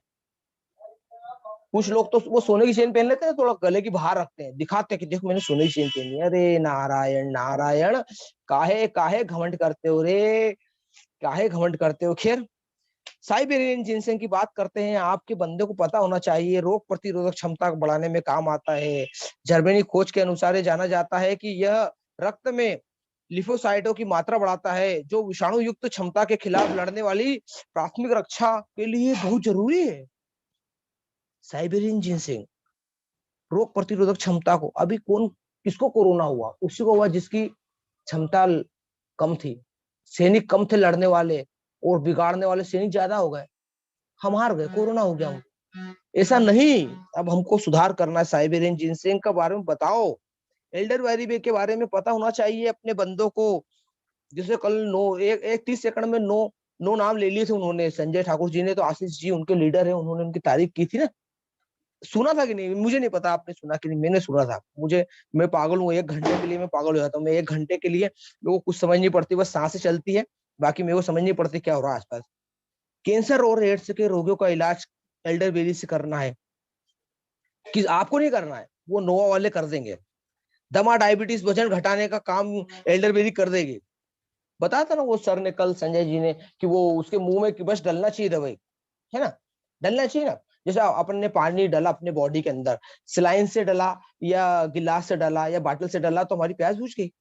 कुछ लोग तो वो सोने की चेन पहन लेते हैं, थोड़ा गले की बाहर रखते हैं, दिखाते हैं कि देखो मैंने सोने की चेन पहनी है। अरे नारायण नारायण, काहे काहे घमंड करते हो रे, काहे घमंड करते हो। खैर, साइबेरियन जिनसेंग की बात करते हैं। आपके बंदे को पता होना चाहिए रोग प्रतिरोधक क्षमता बढ़ाने में काम आता है। जर्मनी खोज के अनुसार ये जाना जाता है कि यह रक्त में लिफोसाइटों की मात्रा बढ़ाता है, जो विषाणु युक्त क्षमता के खिलाफ लड़ने वाली प्राथमिक रक्षा के लिए बहुत जरूरी है। साइबेरियन जिनसेंग रोग प्रतिरोधक क्षमता को, अभी कौन किसको कोरोना हुआ? उसी को हुआ जिसकी क्षमता कम थी, सैनिक कम थे लड़ने वाले, और बिगाड़ने वाले सैनिक ज्यादा हो गए, हम हार गए, कोरोना हो गया। ऐसा नहीं, अब हमको सुधार करना है। साइबेरियन जिनसेंग के बारे में बताओ, एल्डर वेरिबे के बारे में पता होना चाहिए अपने बंदों को। जैसे कल 30 सेकंड में 9 नाम ले लिए थे उन्होंने, संजय ठाकुर जी ने, तो आशीष जी उनके लीडर है, उन्होंने उनकी तारीफ की थी ना। सुना था कि नहीं मुझे नहीं पता, आपने सुना कि नहीं, मैंने सुना था। मैं पागल हूँ, 1 घंटे के लिए मैं पागल हो जाता हूँ। मैं 1 घंटे के लिए मेरे को कुछ समझ नहीं पड़ती, बस सांसें चलती है, बाकी मेरे को समझ नहीं पड़ती क्या हो रहा है आसपास। कैंसर और एड्स के रोगियों का इलाज एल्डरबेरी से करना है कि आपको नहीं करना है, वो नोवा वाले कर देंगे। दमा, डायबिटीज, वजन घटाने का काम एल्डरबेरी कर देगी। बताया था ना वो सर ने कल, संजय जी ने, कि वो उसके मुंह में कि बस डलना चाहिए दवाई, है ना, डलना चाहिए ना। जैसे अपन ने पानी डाला अपने बॉडी के अंदर, सलाइन से डाला या गिलास से डाला या बाटल से डाला, तो हमारी प्यास बुझ गई।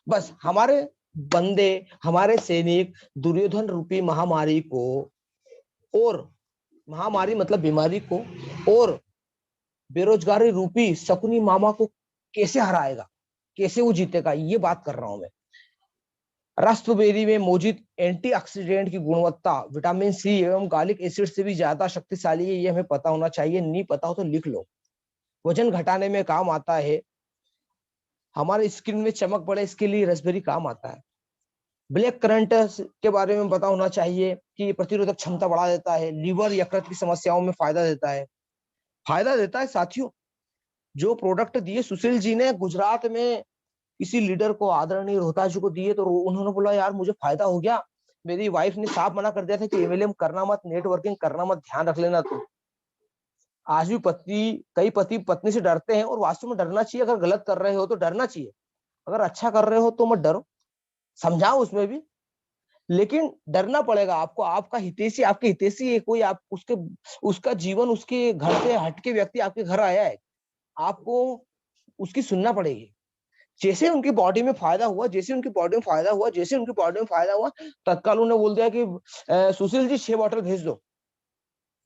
बस हमारे बंदे, हमारे सैनिक दुर्योधन रूपी महामारी को, और महामारी मतलब बीमारी को, और बेरोजगारी रूपी शकुनी मामा को कैसे हराएगा, कैसे वो जीतेगा, ये बात कर रहा हूं मैं। रास्पबेरी में मौजूद एंटीऑक्सीडेंट की गुणवत्ता विटामिन सी एवं गार्लिक एसिड से भी ज्यादा शक्तिशाली है, ये हमें पता होना चाहिए। नहीं पता हो तो लिख लो। वजन घटाने में काम आता है, हमारे स्किन में चमक बढ़े इसके लिए रसबेरी काम आता है। ब्लैक करंट के बारे में पता होना चाहिए कि प्रतिरोधक क्षमता बढ़ा देता है, लीवर यकृत की समस्याओं में फायदा देता है। फायदा देता है साथियों। जो प्रोडक्ट दिए सुशील जी ने गुजरात में किसी लीडर को, आदरणीय रोहतास जी को दिए, तो उन्होंने बोला यार मुझे फायदा हो गया। मेरी वाइफ ने साफ मना कर दिया था कि एमएलएम करना मत, नेटवर्किंग करना मत, ध्यान रख लेना तू। आज भी कई पति पत्नी से डरते हैं, और वास्तव में डरना चाहिए। अगर गलत कर रहे हो तो डरना चाहिए, अगर अच्छा कर रहे हो तो मत डरो, समझाओ उसमें भी, लेकिन डरना पड़ेगा आपको। आपका हितैषी, आपके हितैषी है कोई, आप उसका जीवन उसके घर से हटके व्यक्ति आपके घर आया है, आपको उसकी सुनना पड़ेगी। जैसे उनकी बॉडी में फायदा हुआ, तत्काल उन्होंने बोल दिया कि सुशील जी 6 बॉटल भेज दो।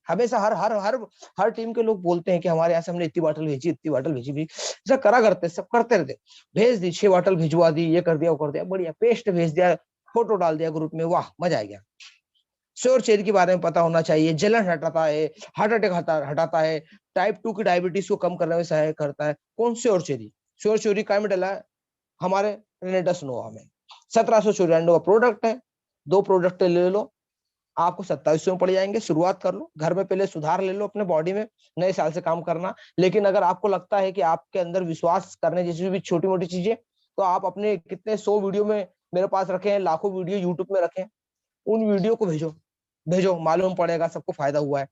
हमेशा हर हर हर हर टीम के लोग बोलते हैं कि हमारे यहाँ से हमने इतनी बॉटल भेजी भी, ऐसा करा करते, सब करते रहते। भेज दी, 6 बॉटल भिजवा दी, ये कर दिया, वो कर दिया, बढ़िया। पेस्ट भेज दिया, फोटो डाल दिया ग्रुप में, वाह मजा आ गया। श्योर चेरी के बारे में पता होना चाहिए, जलन हटाता है, हार्ट अटैक हटाता है, टाइप 2 की डायबिटीज को कम करने में सहायक करता है। कौन श्योर चेरी? श्योर चेरी काय में डला है? हमारे रेनेडस नोवा में। 1794 का प्रोडक्ट है, 2 प्रोडक्ट ले लो, आपको 2700 में पड़ जाएंगे। शुरुआत कर लो, घर में पहले सुधार ले लो अपने बॉडी में, नए साल से काम करना। लेकिन अगर आपको लगता है कि आपके अंदर विश्वास करने जैसी भी छोटी मोटी चीजें, तो आप अपने कितने 100 वीडियो में मेरे पास रखे हैं, लाखों वीडियो यूट्यूब में रखे हैं, उन वीडियो को भेजो, मालूम पड़ेगा सबको फायदा हुआ है।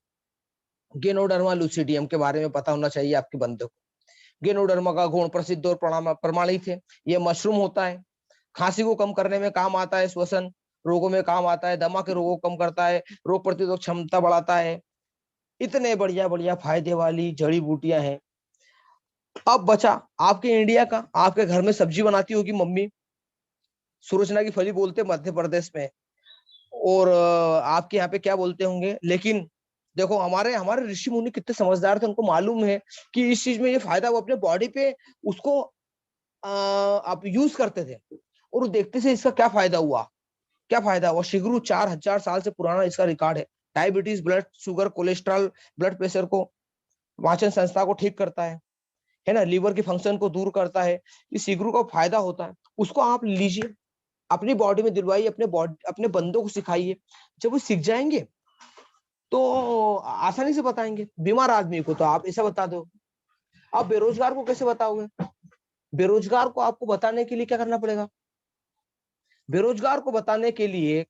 गेनोडर्मा लुसिडियम के बारे में पता होना चाहिए आपके बंदे को। गेनोडर्मा का गुण प्रसिद्ध और प्रमाणित है। ये मशरूम होता है, खांसी को कम करने में काम आता है, श्वसन रोगों में काम आता है, दमा के रोगों को कम करता है, रोग प्रतिरोधक क्षमता बढ़ाता है। इतने बढ़िया बढ़िया फायदे वाली जड़ी बूटियां हैं। अब बचा आपके इंडिया का, आपके घर में सब्जी बनाती होगी मम्मी, सुरजना की फली बोलते मध्य प्रदेश में, और आपके यहाँ पे क्या बोलते होंगे। लेकिन देखो हमारे हमारे ऋषि मुनि कितने समझदार थे, उनको मालूम है कि इस चीज में ये फायदा, वो अपने बॉडी पे उसको आप यूज करते थे, और देखते थे इसका क्या फायदा हुआ, क्या फायदा हुआ। शिगरू 4000 साल से पुराना इसका रिकॉर्ड है। Diabetes, blood sugar, cholesterol, blood pressure को, पाचन संस्था को ठीक करता है ना, लीवर की फंक्शन को दूर करता है। इस शिगरू का फायदा होता है, उसको आप लीजिए, अपनी बॉडी में दिलवाइए, अपने बंदों को सिखाइए। जब वो सीख जाएंगे तो आसानी से बताएंगे। बीमार आदमी को तो आप ऐसा बता दो, आप बेरोजगार को कैसे बताओगे? बेरोजगार को आपको बताने के लिए क्या करना पड़ेगा? बेरोजगार को बताने के लिए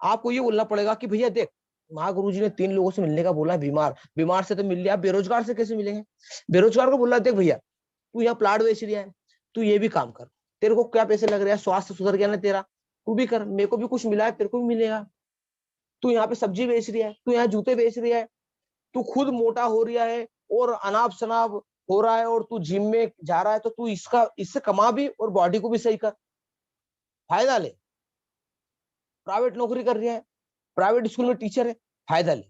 आपको ये बोलना पड़ेगा कि भैया देख, महागुरु जी ने 3 लोगों से मिलने का बोला, बीमार से तो मिल लिया, आप बेरोजगार से कैसे मिलेंगे? बेरोजगार को बोला, देख भैया तू यहाँ प्लाट बेच रहा है, तू ये भी काम कर, तेरे को क्या पैसे लग रहे हैं, स्वास्थ्य सुधर गया ना तेरा, तू भी कर, मेरे को भी कुछ मिला है, तेरे को भी मिलेगा। तू यहाँ पे सब्जी बेच रहा है, तू यहाँ जूते बेच रहा है, तू खुद मोटा हो रहा है और अनाप शनाप हो रहा है, और तू जिम में जा रहा है, तो तू इससे कमा भी और बॉडी को भी सही कर, फायदा ले। प्राइवेट नौकरी कर रहा है, प्राइवेट स्कूल में टीचर है, फायदा ले।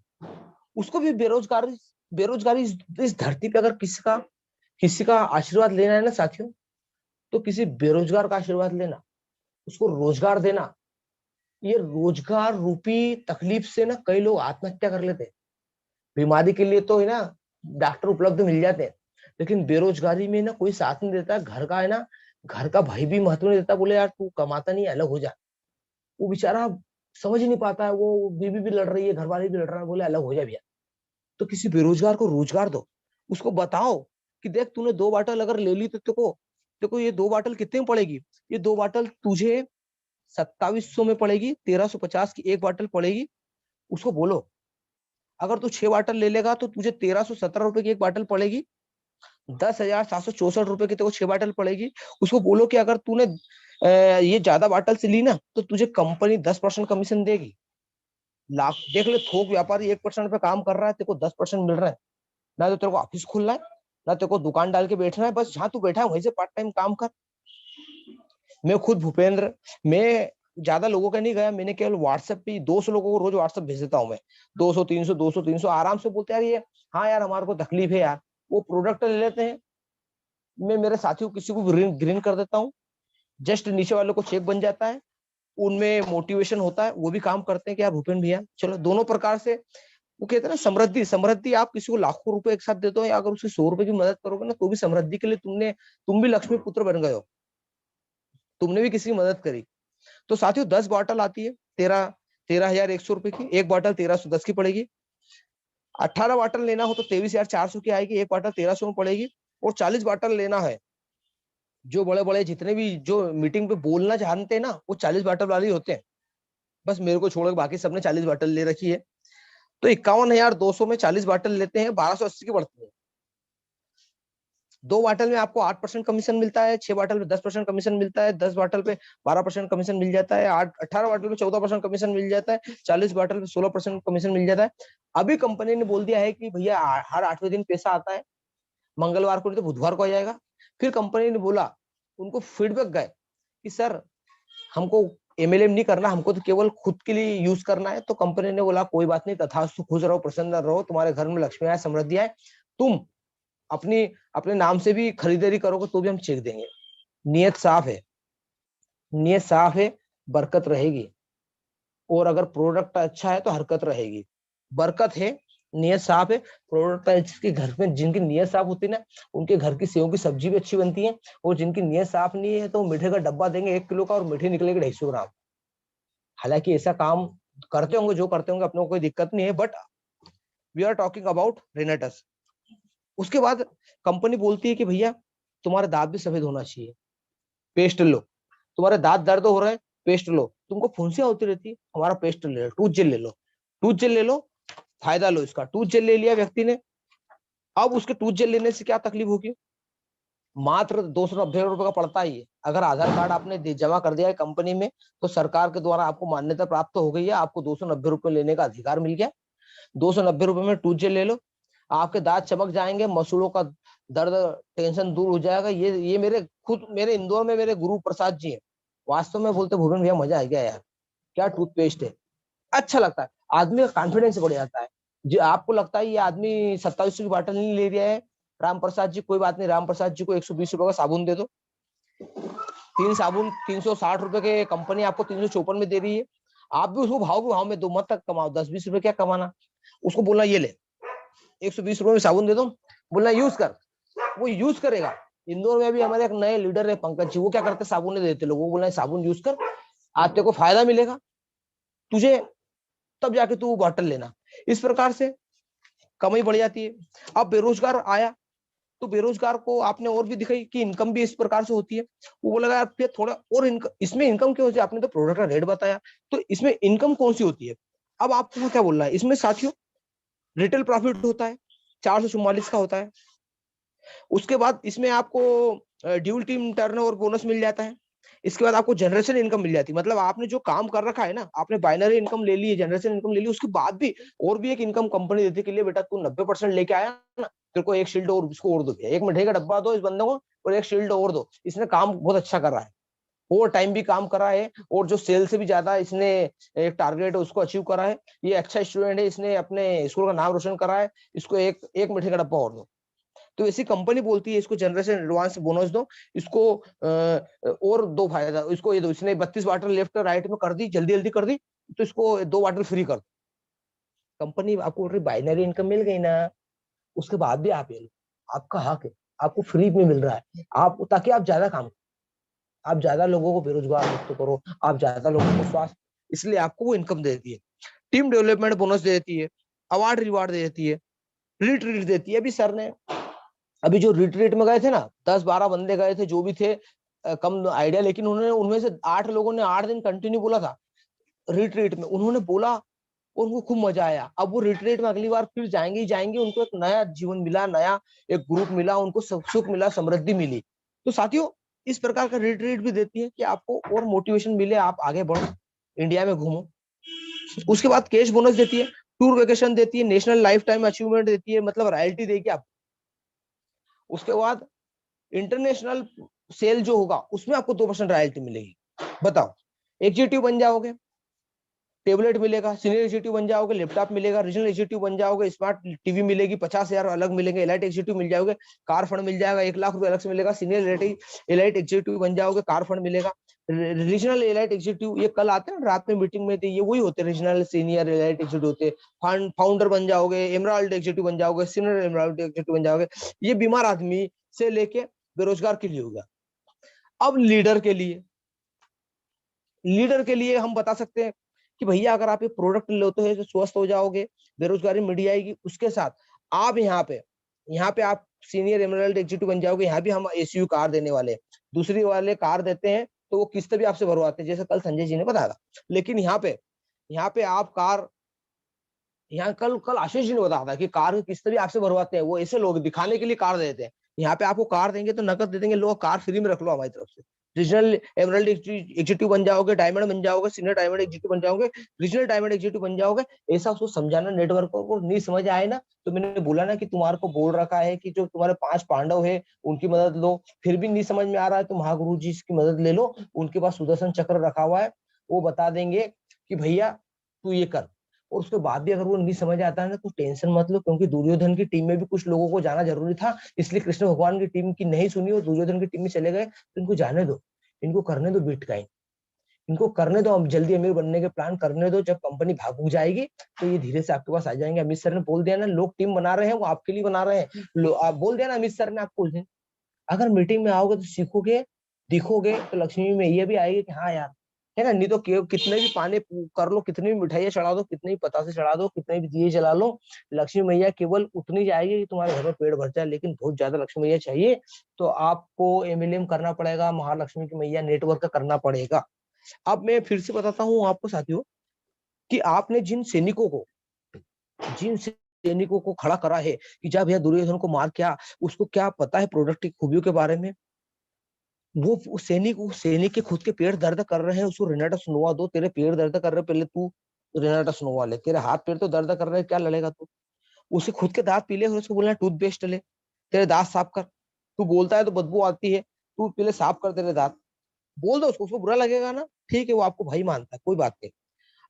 उसको भी बेरोजगारी इस धरती पे अगर किसी का आशीर्वाद लेना है ना साथियों, तो किसी बेरोजगार का आशीर्वाद लेना, उसको रोजगार देना। ये रोजगार रूपी तकलीफ से ना कई लोग आत्महत्या कर लेते हैं। बीमारी के लिए तो है ना डॉक्टर उपलब्ध मिल जाते हैं, लेकिन बेरोजगारी में ना कोई साथ नहीं देता। घर का है ना, घर का भाई भी महत्व नहीं देता, बोले यार तू कमाता नहीं, अलग हो जा। वो बेचारा समझ ही नहीं पाता है, वो बीवी भी लड़ रही है, घर वाले भी लड़ रहा है, बोले अलग हो जा भैया। तो किसी बेरोजगार को रोजगार दो, उसको बताओ कि देख तूने 2 बॉटल अगर ले ली तो देखो ये 2 बॉटल कितने में पड़ेगी? ये 2 बॉटल तुझे 2700 में पड़ेगी, 1350 की 1 बॉटल पड़ेगी। उसको बोलो अगर तू 6 बॉटल ले लेगा तो तुझे 1317 रुपए की 1 बॉटल पड़ेगी, 10,764 रुपए की तेरे को 6 बॉटल पड़ेगी। उसको बोलो कि अगर तूने ये ज्यादा बॉटल से ली ना, तो तुझे कंपनी 10% कमीशन देगी। लाख देख ले, थोक व्यापारी 1% पे काम कर रहा है, तेरे को 10% मिल रहा है। ना तो तेरे को ऑफिस खोलना है, ना तेरे को दुकान डाल के बैठना है, बस जहां तू बैठा है वहीं से पार्ट टाइम काम कर। मैं खुद भूपेंद्र, मैं ज्यादा लोगों का नहीं गया, मैंने केवल व्हाट्सएप पे 200 लोगों को रोज व्हाट्सएप भेज देता हूँ मैं। 200 300 आराम से बोलते यार ये, हाँ यार हमारे को तकलीफ है यार, वो प्रोडक्ट ले लेते हैं। मैं मेरे साथियों किसी को ग्रीन कर देता हूँ, जस्ट नीचे वालों को चेक बन जाता है, उनमें मोटिवेशन होता है, वो भी काम करते हैं कि यार भूपेंद्र भैया चलो। दोनों प्रकार से वो कहते हैं ना, समृद्धि आप किसी को लाखों रुपए एक साथ देते हो, या अगर उसे 100 रुपए की मदद करोगे ना, तो भी समृद्धि के लिए तुम भी लक्ष्मी पुत्र बन गए हो, तुमने भी किसी की मदद करी। तो साथियों 10 बॉटल आती है 13,100 रुपए की, 1 बॉटल 1310 की पड़ेगी। 18 बॉटल लेना हो तो 23,400 की आएगी, 1 बॉटल 1300 में पड़ेगी। और 40 बॉटल लेना है, जो बड़े बड़े जितने भी जो मीटिंग पे बोलना जानते हैं ना, वो 40 बॉटल वाले होते हैं। बस मेरे को छोड़ के बाकी सबने 40 बॉटल ले रखी है। तो 51,200 में 40 बाटल लेते हैं, 1280 की पड़ती है। 2 बाटल में आपको 8% कमीशन मिलता है, 6 बाटल पे 10% कमीशन मिलता है, 10 बाटल पे 12% कमीशन मिल जाता है, 18 बाटल पे 14% कमीशन मिल जाता है, 40 बाटल पे 16% कमीशन मिल जाता है। अभी कंपनी ने बोल दिया है कि भैया हर 8वें दिन पैसा आता है, मंगलवार को नहीं तो बुधवार को आ जाएगा। फिर कंपनी ने बोला, उनको फीडबैक गए कि सर हमको एमएलएम नहीं करना, हमको तो केवल खुद के लिए यूज करना है। तो कंपनी ने बोला कोई बात नहीं, तथास्तु, खुश रहो, प्रसन्न रहो, तुम्हारे घर में लक्ष्मी आए, समृद्धि आए, तुम अपनी अपने नाम से भी खरीदारी करोगे तो भी हम चेक देंगे। नियत साफ है, नियत साफ है, बरकत रहेगी। और अगर प्रोडक्ट अच्छा है तो हरकत रहेगी। बरकत है, नियत साफ है, प्रोडक्ट है। जिसके घर में जिनकी नियत साफ होती है ना, उनके घर की सेव की सब्जी भी अच्छी बनती है। और जिनकी नियत साफ नहीं है तो मीठे का डब्बा देंगे 1 किलो का और मीठे निकलेगी 250 ग्राम। हालांकि ऐसा काम करते होंगे, जो करते होंगे, अपने को कोई दिक्कत नहीं है, but we are talking about रेनेटस। उसके बाद कंपनी बोलती है कि भैया तुम्हारे दांत भी सफेद होना चाहिए, पेस्ट लो। तुम्हारे दांत दर्द हो रहे हैं, पेस्ट लो। तुमको फुंसियां होती रहती है, हमारा पेस्ट ले लो, टूथ जेल ले लो, टूथ जेल ले लो, फायदा लो इसका। टूथ जेल ले लिया व्यक्ति ने, अब उसके टूथ जेल लेने से क्या तकलीफ होगी? मात्र 290 रुपए का पड़ता ही है। अगर आधार कार्ड आपने जमा कर दिया है कंपनी में, तो सरकार के द्वारा आपको मान्यता प्राप्त हो गई है, आपको 290 रुपए लेने का अधिकार मिल गया। 290 रुपए में टूथ जेल ले लो, आपके दांत चमक जाएंगे, मसूड़ों का दर्द, टेंशन दूर हो जाएगा। ये मेरे इंदौर में मेरे गुरु प्रसाद जी है, वास्तव में बोलते भूपेन भैया मजा आ गया यार, क्या टूथपेस्ट है, अच्छा लगता है। आदमी का कॉन्फिडेंस बढ़ जाता है। जो आपको लगता है ये आदमी 27 की बाटल नहीं ले रहा है, राम प्रसाद जी कोई बात नहीं, राम प्रसाद जी को 120 रुपए का साबुन दे दो। 3 साबुन 360 रुपए के कंपनी आपको 354 में दे रही है। आप भी उसको भाव के भाव में दो, मत तक कमाओ, 10-20 रुपए क्या कमाना। उसको बोलना ये ले 120 रुपए में साबुन दे दो, बोलना यूज कर, वो यूज करेगा। इंदौर में भी हमारे एक नए लीडर है पंकज जी, वो क्या करते साबुन नहीं देते लोगों को, बोलना साबुन यूज कर, आज तेरे को फायदा मिलेगा, तुझे तब जाके तू बॉटल लेना। इस प्रकार से कमाई बढ़ जाती है। अब बेरोजगार आया, तो बेरोजगार को आपने और भी दिखाई कि इनकम भी इस प्रकार से होती है। वो बोला यार फिर थोड़ा और इनकम, इसमें इनकम क्यों होती है? आपने तो प्रोडक्ट का रेट बताया, तो इसमें इनकम कौन सी होती है? अब आपको क्या बोलना है इसमें साथियों? रिटेल प्रॉफिट होता है, 444 का होता है। उसके बाद इसमें आपको ड्यूल टीम टर्नओवर बोनस मिल जाता है। इसके बाद आपको जनरेशन इनकम मिल जाती है। मतलब आपने जो काम कर रखा है ना, आपने बाइनरी इनकम ले ली है, जनरेशन इनकम ले ली, उसके बाद भी और भी एक इनकम कंपनी देती है कि लिए बेटा तू 90% लेके आया ना, तेरे को एक शील्ड और इसको और दो, एक मिठाई का डब्बा दो इस बंदे को और एक शील्ड और दो, इसने काम बहुत अच्छा कर रहा है, ओवर टाइम भी काम करा है, और जो सेल से भी ज्यादा इसने एक टारगेट है उसको अचीव करा है, ये अच्छा स्टूडेंट है, इसने अपने स्कूल का नाम रोशन करा है, इसको एक एक मिठाई का डब्बा और दो। तो ऐसी कंपनी बोलती है इसको जनरेशन एडवांस बोनस दो, इसको और दो फायदा, इसको ये दो, इसने 32 बाटल लेफ्ट राइट में कर दी, जल्दी जल्दी कर दी, तो इसको 2 बाटल फ्री कर दो। कंपनी आपको बोल रही बाइनरी इनकम मिल गई ना, उसके बाद भी आप ये लो, आपका हक है, आपको फ्री में मिल रहा है, आप ताकि आप ज्यादा काम, आप ज्यादा लोगों को बेरोजगार मुक्त करो, आप ज्यादा लोगों को स्वास्थ्य, इसलिए आपको वो इनकम दे देती है। टीम डेवलपमेंट बोनस दे देती है, अवार्ड रिवार्ड दे देती है, रिट्रीट देती है। अभी सर ने अभी जो रिट्रीट में गए थे ना, 10-12 बंदे गए थे जो भी थे, कम आइडिया, लेकिन उन्होंने उनमें से 8 लोगों ने 8 दिन कंटिन्यू बोला था रिट्रीट में, उन्होंने बोला और उनको खूब मजा आया। अब वो रिट्रीट में अगली बार फिर जाएंगे ही जाएंगे, उनको एक नया जीवन मिला, नया एक ग्रुप मिला, उनको सुख मिला, समृद्धि मिली। तो साथियों इस प्रकार का रिट्रीट भी देती है कि आपको और मोटिवेशन मिले, आप आगे बढ़ो, इंडिया में घूमो। उसके बाद कैश बोनस देती है, टूर वेकेशन देती है, नेशनल लाइफ टाइम अचीवमेंट देती है, मतलब रॉयल्टी देगी आप। उसके बाद इंटरनेशनल सेल जो होगा उसमें आपको 2% रॉयल्टी मिलेगी। बताओ, एग्जीक्यूटिव बन जाओगे, टेबलेट मिलेगा, सीनियर एग्जीक्यूटिव बन जाओगे, लैपटॉप मिलेगा, रीजनल एग्जीक्यूटिव बन जाओगे, स्मार्ट टीवी मिलेगी, 50,000 अलग मिलेंगे, एलाइट एग्जीक्यूटिव मिल जाओगे, कार फंड मिल जाएगा, 1 लाख रुपए अलग से मिलेगा, सीनियर एलाइट एग्जीक्यूटिव बन जाओगे, कार फंड मिलेगा। रीजनल एलाइट एग्जीक्यूटिव ये कल आते हैं रात में मीटिंग में थे, ये वही होते हैं, रीजनल सीनियर एलाइट एग्जीक्यूटिव होते हैं। फाउंडर बन जाओगे, एमराल्ड एग्जीक्यूटिव बन जाओगे, सीनियर एमराल्ड एग्जीक्यूटिव बन जाओगे। ये बीमार आदमी से लेके बेरोजगार के लिए होगा। अब लीडर के लिए हम बता सकते हैं कि भैया अगर आप ये प्रोडक्ट लेते हो तो स्वस्थ हो जाओगे, बेरोजगारी मिट जाएगी। उसके साथ आप यहाँ पे आप सीनियर एमराल्ड एग्जीक्यूटिव बन जाओगे, यहाँ भी हम एसयू कार देने वाले हैं। दूसरी वाले कार देते हैं तो वो किस्त भी आपसे भरवाते हैं, जैसे कल संजय जी ने बताया था। लेकिन यहाँ पे आप कार यहाँ कल कल आशीष जी ने बताया था कि कार की किस्त भी आपसे भरवाते हैं, वो ऐसे लोग दिखाने के लिए कार देते हैं। यहाँ पे आपको कार देंगे तो नकद दे देंगे, लोग कार फ्री में रख लो हमारी तरफ से। रीजनल एमरल्ड एग्जीक्यूटिव बन जाओगे, डायमंड बन जाओगे, सीनियर डायमंड एग्जीक्यूटिव बन जाओगे, रीजनल डायमंड एग्जीक्यूटिव बन जाओगे। ऐसा उसको समझाना, नेटवर्क को नहीं समझ आए ना, तो मैंने बोला ना कि तुम्हारे को बोल रखा है कि जो तुम्हारे 5 पांडव है उनकी मदद लो, फिर भी नहीं समझ में आ रहा है तो महागुरु जी की मदद ले लो। उनके पास सुदर्शन चक्र रखा हुआ है, वो बता देंगे कि भैया तू ये कर। और उसके बाद भी अगर वो नहीं समझ आता है ना तो टेंशन मत लो, क्योंकि दुर्योधन की टीम में भी कुछ लोगों को जाना जरूरी था, इसलिए कृष्ण भगवान की टीम की नहीं सुनी और दुर्योधन की टीम में चले गए। तो इनको जाने दो, इनको करने दो बिटकॉइन, इनको करने दो, हम जल्दी अमीर बनने के प्लान करने दो। जब कंपनी भाग जाएगी तो ये धीरे से आपके पास आ जाएंगे। अमित सर ने बोल दिया ना, लोग टीम बना रहे हैं वो आपके लिए बना रहे हैं। आप बोल दिया ना अमित सर ने आपको उस दिन, अगर मीटिंग में आओगे तो सीखोगे, दिखोगे तो लक्ष्मी में ये भी आएगी कि हाँ यार, है ना। नहीं तो कितने भी पानी कर लो, कितनी भी मिठाइयाँ चढ़ा दो, कितने भी पतासे चढ़ा दो, कितने भी दिए जला लो, लक्ष्मी मैया केवल उतनी जाएगी कि तुम्हारे घर में पेट भर जाए। लेकिन बहुत ज्यादा लक्ष्मी मैया चाहिए तो आपको एमएलएम करना पड़ेगा, महालक्ष्मी की मैया नेटवर्क करना पड़ेगा। अब मैं फिर से बताता हूँ आपको साथियों कि आपने जिन सैनिकों को खड़ा करा है कि जब भैया दुर्योधन को मार, क्या उसको क्या पता है प्रोडक्ट की खूबियों के बारे में, वो सैनिक के खुद के पेट दर्द कर रहे हैं, उसको रेनाटा सुनवा दो। तेरे पेट दर्द कर रहे, पहले तू रेनाटा सुनवा ले, तेरे हाथ पैर तो दर्द कर रहे हैं, क्या लड़ेगा तू। उसे खुद के दांत पीले हो, उसको बोलना टूथपेस्ट ले, तेरे दांत साफ कर। तू बोलता है तो बदबू आती है, तू पहले साफ कर तेरे दांत। बोल दो उसको बुरा लगेगा ना, ठीक है, वो आपको भाई मानता है, कोई बात नहीं।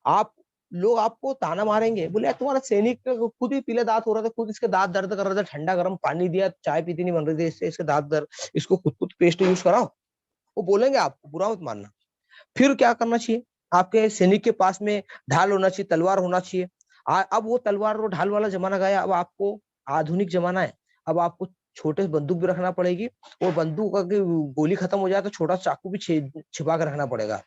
आप लोग आपको ताना मारेंगे, बोले तुम्हारा सैनिक खुद ही पीले दांत हो रहा था, खुद इसके दांत दर्द कर रहे थे, ठंडा गर्म पानी दिया, चाय पीती नहीं बन रही थी, इससे इसके दांत दर्द, इसको खुद पेस्ट यूज कराओ। वो बोलेंगे, आपको बुरा मत मानना। फिर क्या करना चाहिए, आपके सैनिक के पास में ढाल होना चाहिए, तलवार होना चाहिए। अब वो तलवार और ढाल वाला जमाना गया, अब आपको आधुनिक जमाना है। अब आपको छोटे बंदूक भी रखना पड़ेगी, और बंदूक अगर गोली खत्म हो जाए तो छोटा चाकू भी छिपा कर रखना पड़ेगा,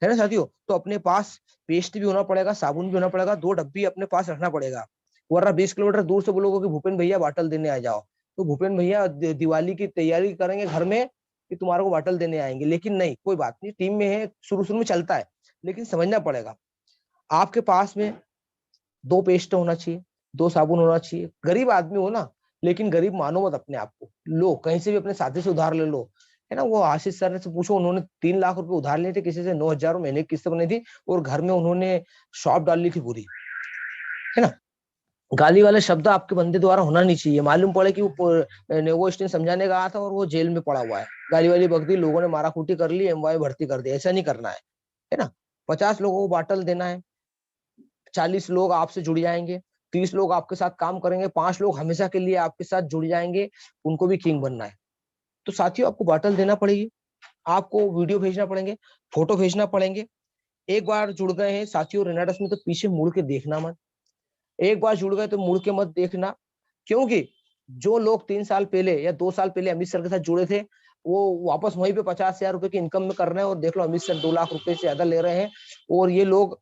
है ना साथियों। तो अपने पास पेस्ट भी होना पड़ेगा, साबुन भी होना पड़ेगा, 2 डब्बी अपने पास रखना पड़ेगा। वरना 20 किलोमीटर दूर से बोलोगे कि भूपेन भैया बाटल देने आ जाओ, तो भूपेन भैया दिवाली की तैयारी करेंगे घर में कि तुम्हारे को बाटल देने आएंगे। लेकिन नहीं, कोई बात नहीं, टीम में है, शुरू शुरू में चलता है, लेकिन समझना पड़ेगा। आपके पास में 2 पेस्ट होना चाहिए, 2 साबुन होना चाहिए। गरीब आदमी हो ना, लेकिन गरीब मानो मत अपने आप को, लो कहीं से भी अपने साथी से उधार ले लो, है ना। वो आशीष सर से पूछो, उन्होंने 3 लाख रुपए उधार लिए थे किसी से, 9,000 महीने की किस्त बनी थी, और घर में उन्होंने शॉप डाल ली थी पूरी, है ना। गाली वाले शब्द आपके बंदे द्वारा होना नहीं चाहिए। मालूम पड़े कि वो स्टेन समझाने का आया था और वो जेल में पड़ा हुआ है, गाली वाली बकदी, लोगों ने मारा कूटी कर ली, एमवाई भर्ती कर दी, ऐसा नहीं करना है ना। 50 लोगों को बाटल देना है, 40 लोग आपसे जुड़ जाएंगे, 30 लोग आपके साथ काम करेंगे, 5 लोग हमेशा के लिए आपके साथ जुड़ जाएंगे, उनको भी किंग बनना है। तो साथियों आपको बाटल देना पड़ेगी, आपको वीडियो भेजना पड़ेंगे, फोटो भेजना पड़ेंगे। एक बार जुड़ गए हैं साथियों रेनाडस में तो पीछे मुड़ के देखना मत, एक बार जुड़ गए तो मुड़ के मत देखना। क्योंकि जो लोग 3 साल पहले या 2 साल पहले अमित सर के साथ जुड़े थे, वो वापस वहीं पे 50,000 रुपए की इनकम में कर रहे हैं, और देख लो अमित सर 2 लाख रुपए से ज्यादा ले रहे हैं। और ये लोग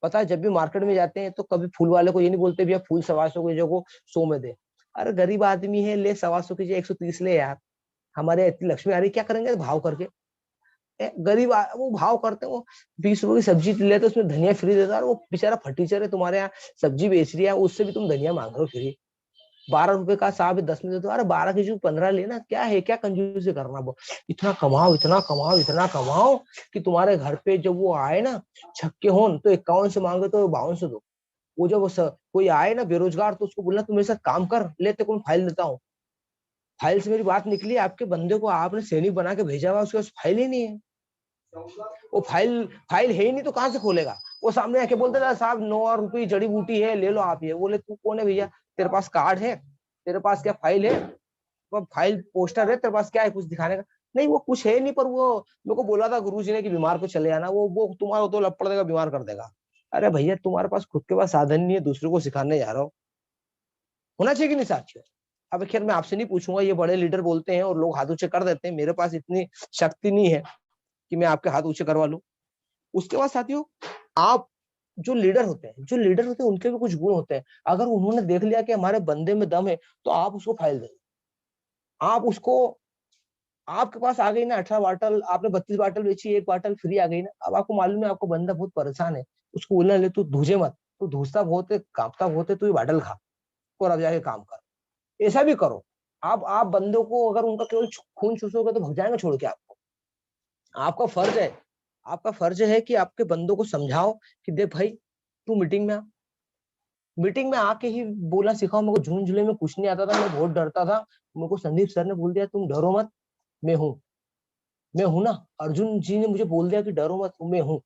पता है जब भी मार्केट में जाते हैं तो कभी फूल वाले को ये नहीं बोलते भैया फूल 125 की जगह 100 में दे। अरे गरीब आदमी है, ले 125 की जगह 130 ले यार, हमारे इतनी लक्ष्मी आ रही, क्या करेंगे भाव करके। वो भाव करते हैं, वो 20 रुपए की सब्जी लेते, उसमें धनिया फ्री देता है, वो बेचारा फटीचर है, तुम्हारे यहाँ सब्जी बेच रही है, उससे भी तुम धनिया मांग रहे हो फ्री। 12 रुपए का साहब 10 में देते हो, अरे 12 की जगह 15 लेना, क्या है, क्या कंजूसी करना। वो इतना कमाओ, इतना कमाओ, इतना कमाओ कि तुम्हारे घर पे जब वो आए ना छक्के होन तो 51 से मांगे तो 52 से दो। वो जब कोई आए ना बेरोजगार तो उसको बोलना तुम मेरे साथ काम कर, लेते कौन फाइल देता हूँ। फाइल से मेरी बात निकली, आपके बंदे को आपने सैनिक बना के भेजा हुआ, उसके पास फाइल ही नहीं है। वो फाइल फाइल है ही नहीं तो कहां से खोलेगा। वो सामने आके बोलते था साहब 9 रुपये जड़ी बूटी है, ले लो आप ये। बोले तू कौन है भैया, तेरे पास कार्ड है, तेरे पास क्या फाइल है, वो फाइल पोस्टर है तेरे पास, क्या है कुछ दिखाने का। नहीं वो कुछ है नहीं, पर वो मेरे को बोला था गुरुजी ने कि बीमार को चले आना, वो तुम्हारा तो लपड़ देगा, बीमार कर देगा। अरे भैया तुम्हारे पास खुद के पास साधन नहीं है, दूसरे को सिखाने जा रहा हो, होना चाहिए कि नहीं साथियों। अब खैर मैं आपसे नहीं पूछूंगा, ये बड़े लीडर बोलते हैं और लोग हाथ ऊंचे कर देते हैं, मेरे पास इतनी शक्ति नहीं है कि मैं आपके हाथ ऊंचे करवा लूं। उसके बाद साथियों, आप जो लीडर होते हैं उनके भी कुछ गुण होते हैं। अगर उन्होंने देख लिया कि हमारे बंदे में दम है तो आप उसको फाइल दें, आप उसको, आपके पास आ गई ना 18 बाटल, आपने 32 बाटल बेची, 1 बाटल फ्री आ गई ना, अब आपको मालूम है आपको बंदा बहुत परेशान है, उसको बोलना ले तू धुजे मत, तू धूसता बहुत है, कांपता बहुत है, तू ये बाटल खा और अब जाके काम कर। ऐसा भी करो। आप बंदों को अगर उनका केवल खून चूसोगे तो भग जाएंगे छोड़ के आपको। आपका फर्ज है, आपका फर्ज है कि आपके बंदों को समझाओ कि देख भाई, तू मीटिंग में आ, मीटिंग में आके ही बोलना सिखाओ। मेरे को जून जुलाई में कुछ नहीं आता था, मैं बहुत डरता था। मेरे को संदीप सर ने बोल दिया तुम डरो मत, मैं हूँ, मैं हूं ना। अर्जुन जी ने मुझे बोल दिया कि डरो मत, मैं हूँ।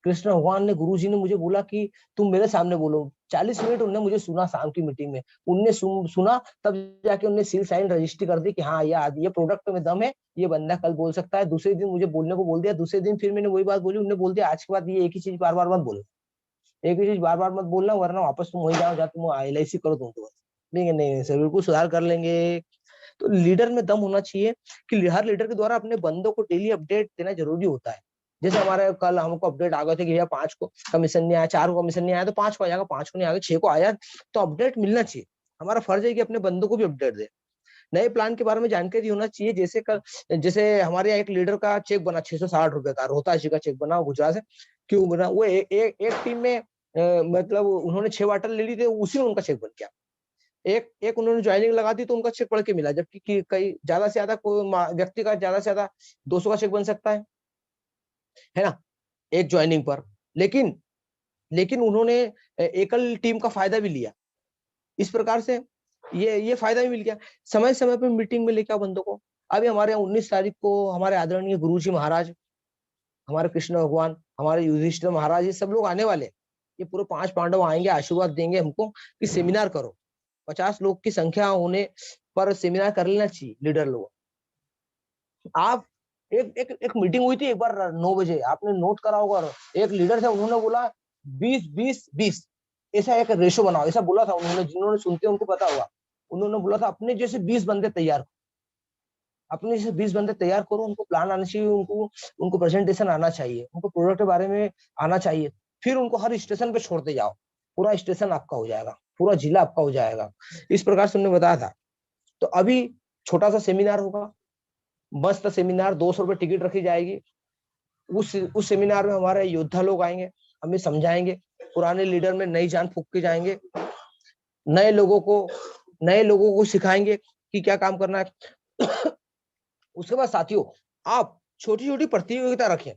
कृष्ण भगवान ने, गुरु जी ने मुझे बोला कि तुम मेरे सामने बोलो। 40 मिनट उनने मुझे सुना शाम की मीटिंग में। उनने सुना, तब जाके उनने सील साइन रजिस्ट्री कर दी कि हाँ ये प्रोडक्ट में दम है, ये बंदा कल बोल सकता है। दूसरे दिन मुझे बोलने को बोल दिया। दूसरे दिन फिर मैंने वही बात बोली। उन्होंने बोल दिया आज के बाद ये एक ही चीज बार बार मत बोलना, एक ही चीज बार बार मत बोलना, वरना वापस तुम वही जाओ जहाँ तुम LIC करो तुम। तो नहीं नहीं सर, बिल्कुल सुधार कर लेंगे। तो लीडर में दम होना चाहिए कि हर लीडर के द्वारा अपने बंदों को डेली अपडेट देना जरूरी होता है। जैसे हमारे कल हमको अपडेट आ गए थे कि भैया 5 को कमीशन नहीं आया, 4 को कमीशन नहीं आया, तो 5 को आ जाएगा, 5 को नहीं आया 6 को आया, तो अपडेट मिलना चाहिए। हमारा फर्ज है कि अपने बंदों को भी अपडेट दे। नए प्लान के बारे में जानकारी होना चाहिए। जैसे हमारे यहाँ एक लीडर का चेक बना 660 रुपए का, रोहतास जी का चेक बना, गुजरात से। क्यों बना? वो एक टीम में मतलब उन्होंने 6 वाटर ले ली थी, उसी में उनका चेक बन गया। एक उन्होंने ज्वाइनिंग लगा दी तो उनका चेक पढ़ के मिला। जबकि कई ज्यादा से ज्यादा कोई व्यक्ति का ज्यादा से ज्यादा 200 का चेक बन सकता है ना, एक ज्वाइनिंग पर। लेकिन लेकिन उन्होंने एकल टीम का फायदा भी लिया। इस प्रकार से ये फायदा भी मिल गया। समय समय पर मीटिंग में लेके आओ बंदों को। अभी हमारे यहाँ 19 तारीख को हमारे आदरणीय गुरु जी महाराज, हमारे कृष्ण भगवान, हमारे युधिष्ठिर महाराज, ये सब लोग आने वाले। ये पूरे 5 पांडव आएंगे, आशीर्वाद देंगे हमको कि सेमिनार करो। 50 लोग की संख्या होने पर सेमिनार कर लेना चाहिए लीडर लोग। आप एक मीटिंग हुई थी एक बार 9 बजे, आपने नोट करा होगा। एक लीडर था, उन्होंने बोला 20-20-20 ऐसा एक रेशो बनाओ, ऐसा बोला था उन्होंने। जिन्होंने सुनते उनको पता होगा। उन्होंने बोला था अपने जैसे 20 बंदे तैयार, अपने जैसे 20 बंदे तैयार करो। उनको प्लान आना चाहिए, उनको प्रेजेंटेशन आना चाहिए, उनको प्रोडक्ट के बारे में आना चाहिए। फिर उनको हर स्टेशन पे छोड़ते जाओ, पूरा स्टेशन आपका हो जाएगा, पूरा जिला आपका हो जाएगा। इस प्रकार से उन्होंने बताया था। तो अभी छोटा सा सेमिनार होगा, मस्त सेमिनार, 200 रुपए टिकट रखी जाएगी। उस सेमिनार में हमारे योद्धा लोग आएंगे, हमें समझाएंगे। पुराने लीडर में नई जान फूंक के जाएंगे। नए लोगों को सिखाएंगे कि क्या काम करना है। उसके बाद साथियों, आप छोटी छोटी प्रतियोगिता रखें,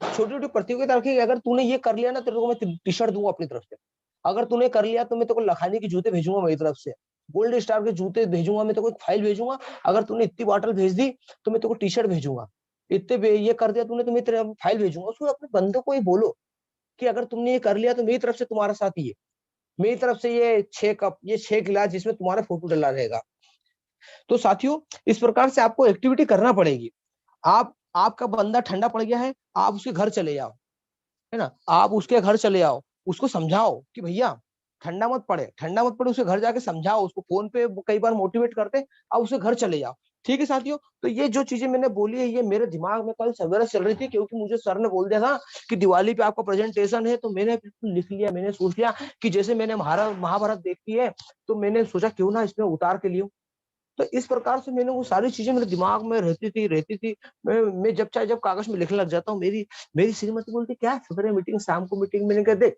छोटी छोटी प्रतियोगिता रखें। अगर तूने ये कर लिया ना, तेरे को मैं टी शर्ट दूंगा अपनी तरफ से। अगर तूने कर लिया तो मैं तेरे को लखानी के जूते भेजूंगा मेरी तरफ से, गोल्ड स्टार के जूते भेजूंगा, मैं तेरे को एक फाइल भेजूंगा। अगर तूने इतनी बॉटल भेज दी तो मैं तेरे को टी शर्ट भेजूंगा। ये कर दिया तूने तो मैं तेरे फाइल भेजूंगा। उसको अपने बंदों को ये बोलो कि अगर तुमने ये कर लिया तो मेरी तरफ से तुम्हारा साथ ये, मेरी तरफ से ये 6 कप, ये 6 गिलास जिसमें तुम्हारा फोटो डला रहेगा। तो साथियों, इस प्रकार से आपको एक्टिविटी करना पड़ेगी। आपका बंदा ठंडा पड़ गया है, आप उसके घर चले जाओ, है ना। आप उसके घर चले आओ, उसको समझाओ कि भैया ठंडा मत पड़े, ठंडा मत पड़े। उसके घर जाके समझाओ उसको। फोन पे कई बार मोटिवेट करते, आप उसके घर चले जाओ। ठीक है साथियों। तो ये जो चीजें मैंने बोली है, ये मेरे दिमाग में कल सवेरे चल रही थी, क्योंकि मुझे सर ने बोल दिया था कि दिवाली पे आपका प्रेजेंटेशन है। तो मैंने बिल्कुल लिख लिया। मैंने सोच लिया कि जैसे मैंने महाभारत देखी है, तो मैंने सोचा क्यों ना इसमें उतार के लियो। तो इस प्रकार से मैंने वो सारी चीजें मेरे दिमाग में रहती थी। मैं जब चाहे जब कागज में लिखने लग जाता हूँ। मेरी श्रीमती बोलती क्या सवेरे मीटिंग, शाम को मीटिंग। मैंने कहा देख,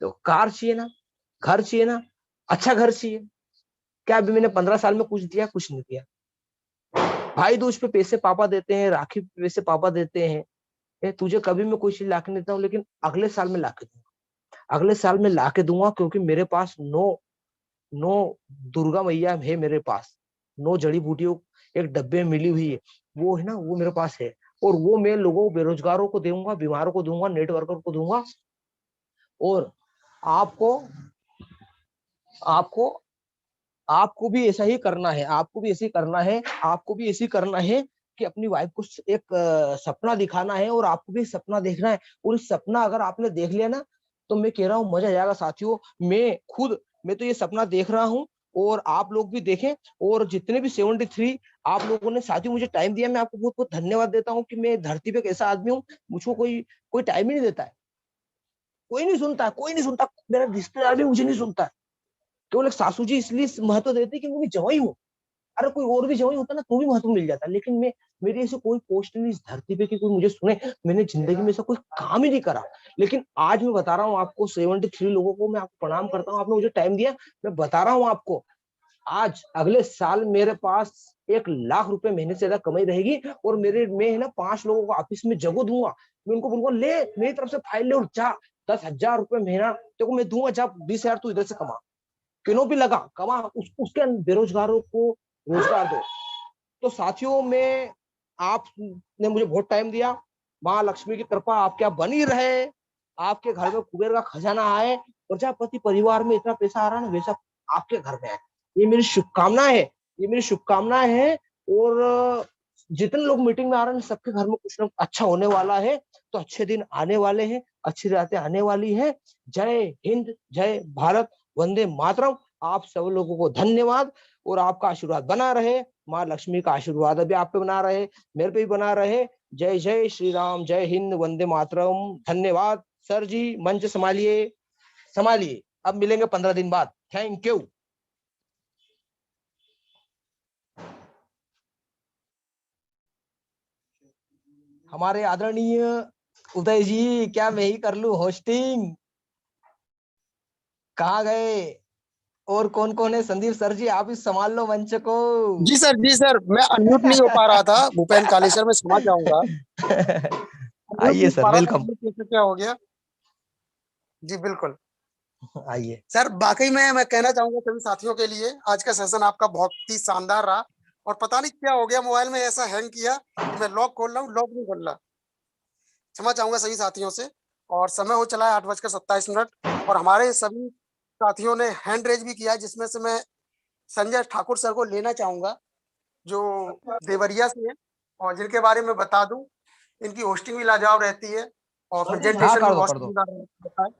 तो कार चाहिए ना, घर चाहिए ना, अच्छा घर चाहिए। क्या अभी मैंने 15 साल में कुछ दिया? कुछ नहीं दिया। भाई दूज पे पैसे पापा देते हैं, राखी पे पैसे पापा देते हैं। तुझे कभी मैं कोई चीज ला के नहीं देता हूँ, लेकिन अगले साल में ला के दूंगा, अगले साल में ला के दूंगा। क्योंकि मेरे पास 9 दुर्गा मैया है, मेरे पास 9 जड़ी बूटियों एक डब्बे में मिली हुई है, वो है ना, वो मेरे पास है। और वो मैं लोगों, बेरोजगारों को दूंगा, बीमारों को दूंगा, नेटवर्कर को दूंगा। और आपको आपको आपको भी ऐसा ही करना है, आपको भी ऐसे ही करना है, आपको भी ऐसे ही करना है कि अपनी वाइफ को एक सपना दिखाना है। और आपको भी सपना देखना है। और इस सपना अगर आपने देख लिया ना, तो मैं कह रहा हूँ मजा आ जाएगा साथियों। मैं तो ये सपना देख रहा हूँ, और आप लोग भी देखें। और जितने भी 73 आप लोगों ने साथियों मुझे टाइम दिया, मैं आपको बहुत बहुत धन्यवाद देता हूँ कि मैं धरती पे एक ऐसा आदमी हूँ, मुझको कोई टाइम ही नहीं देता है। कोई नहीं सुनता, कोई नहीं सुनता। मेरा रिश्तेदार भी मुझे नहीं सुनता है। केवल एक सासू जी इसलिए महत्व देते क्योंकि मैं जवाई हूँ। अरे कोई और भी ज्वाइन होता ना तो भी महत्व मिल जाता, लेकिन मेरी ऐसे कोई पोस्ट नहीं इस धरती पे कि कोई मुझे सुने। मैंने जिंदगी में ऐसा कोई काम ही नहीं करा, लेकिन आज मैं बता रहा हूँ आपको, 73 लोगों को मैं आपको प्रणाम करता हूँ, आपने मुझे टाइम दिया। मैं बता रहा हूँ आपको, आज अगले साल मेरे पास 1 लाख रुपए महीने से ज्यादा कमाई रहेगी, और मैं है ना 5 लोगों को ऑफिस में जगह दूंगा। मैं उनको बोलूंगा ले मेरी तरफ से फाइल ले और जा, 10,000 रुपए महीना देखो मैं दूंगा, जा 20,000 तू इधर से कमा, क्यों भी लगा कमा, उसके बेरोजगारों को रोजगार दो। तो साथियों में आपने मुझे बहुत टाइम दिया, माँ लक्ष्मी की कृपा आपके यहाँ बनी रहे, आपके घर में कुबेर का खजाना आए, प्रजापति परिवार में इतना पैसा आ रहा है ना वैसा आपके घर में है। ये मेरी शुभकामनाएं है, ये मेरी शुभकामनाएं है। और जितने लोग मीटिंग में आ रहे हैं सबके घर में कुछ ना अच्छा होने वाला है। तो अच्छे दिन आने वाले हैं, अच्छी रातें आने वाली है। जय हिंद, जय भारत, वंदे मातरम। आप सब लोगों को धन्यवाद, और आपका आशीर्वाद बना रहे, माँ लक्ष्मी का आशीर्वाद अभी आप पे बना रहे, मेरे पे भी बना रहे। जय जय श्री राम, जय हिंद, वंदे मातरम। धन्यवाद सर जी, मंच संभालिए संभालिए। अब मिलेंगे 15 दिन बाद। Thank you. हमारे आदरणीय उदय जी, क्या मैं ही कर लूं होस्टिंग? कहाँ गए? और कौन कौन है? संदीप सर जी आप ही संभाल लो मंच को। जी सर, मैं अनम्यूट नहीं हो पा रहा था। भूपेन कालेश्वर में क्षमा चाहूंगा, अनम्यूट नहीं आइए हो सर, पा रहा था, वेलकम। कैसे क्या हो गया। जी बिल्कुल आइए सर, वाकई में मैं कहना चाहूंगा सभी साथियों के लिए आज का सेशन आपका बहुत ही शानदार रहा। और पता नहीं क्या हो गया, मोबाइल में ऐसा हैंग किया कि मैं लॉक खोल रहा हूँ, लॉक नहीं खोल रहा। क्षमा चाहूंगा सभी साथियों से। और समय हो चला है 8:27, और हमारे सभी साथियों ने हैंड रेज भी किया है, जिसमें से मैं संजय ठाकुर सर को लेना चाहूंगा, जो देवरिया से है, और जिनके बारे में बता दूं, इनकी होस्टिंग भी लाजवाब रहती है और हाँ, प्रेजेंटेशन भी कर दो बहुत कर दो। शानदार रहता है।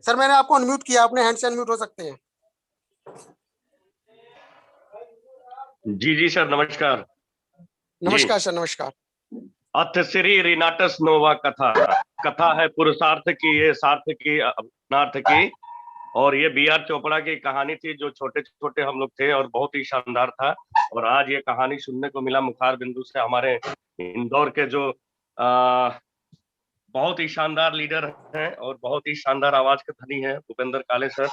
सर मैंने आपको अनम्यूट किया, अपने हैंड से अनम्यूट हो सकते हैं। जी जी सर, नमस्कार। नमस्कार सर, नमस्कार। अथ श्री रिनाटस नोवा कथा। कथा है पुरुषार्थ की, ये सार्थ की, अपनार्थ की। और ये बी.आर. चोपड़ा की कहानी थी, जो छोटे छोटे हम लोग थे, और बहुत ही शानदार था। और आज ये कहानी सुनने को मिला मुखार बिंदु से हमारे इंदौर के जो बहुत ही शानदार लीडर हैं और बहुत ही शानदार आवाज के धनी हैं, भूपेंद्र काले सर।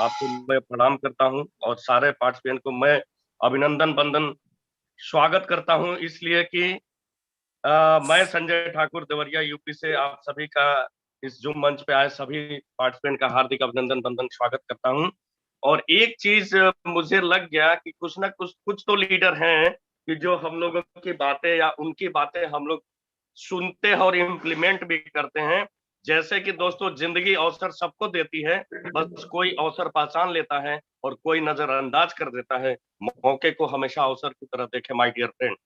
आपको मैं प्रणाम करता हूं, और सारे पार्टिसिपेंट को मैं अभिनंदन बंदन स्वागत करता हूं, इसलिए कि मैं संजय ठाकुर देवरिया यूपी से आप सभी का इस जूम मंच पे आए सभी पार्टिसिपेंट का हार्दिक अभिनंदन बंदन स्वागत करता हूं। और एक चीज मुझे लग गया कि कुछ ना कुछ तो लीडर हैं कि जो हम लोगों की बातें या उनकी बातें हम लोग सुनते हैं और इम्प्लीमेंट भी करते हैं। जैसे कि दोस्तों, जिंदगी अवसर सबको देती है, बस कोई अवसर पहचान लेता है और कोई नजरअंदाज कर देता है। मौके को हमेशा अवसर की तरह देखें माय डियर फ्रेंड,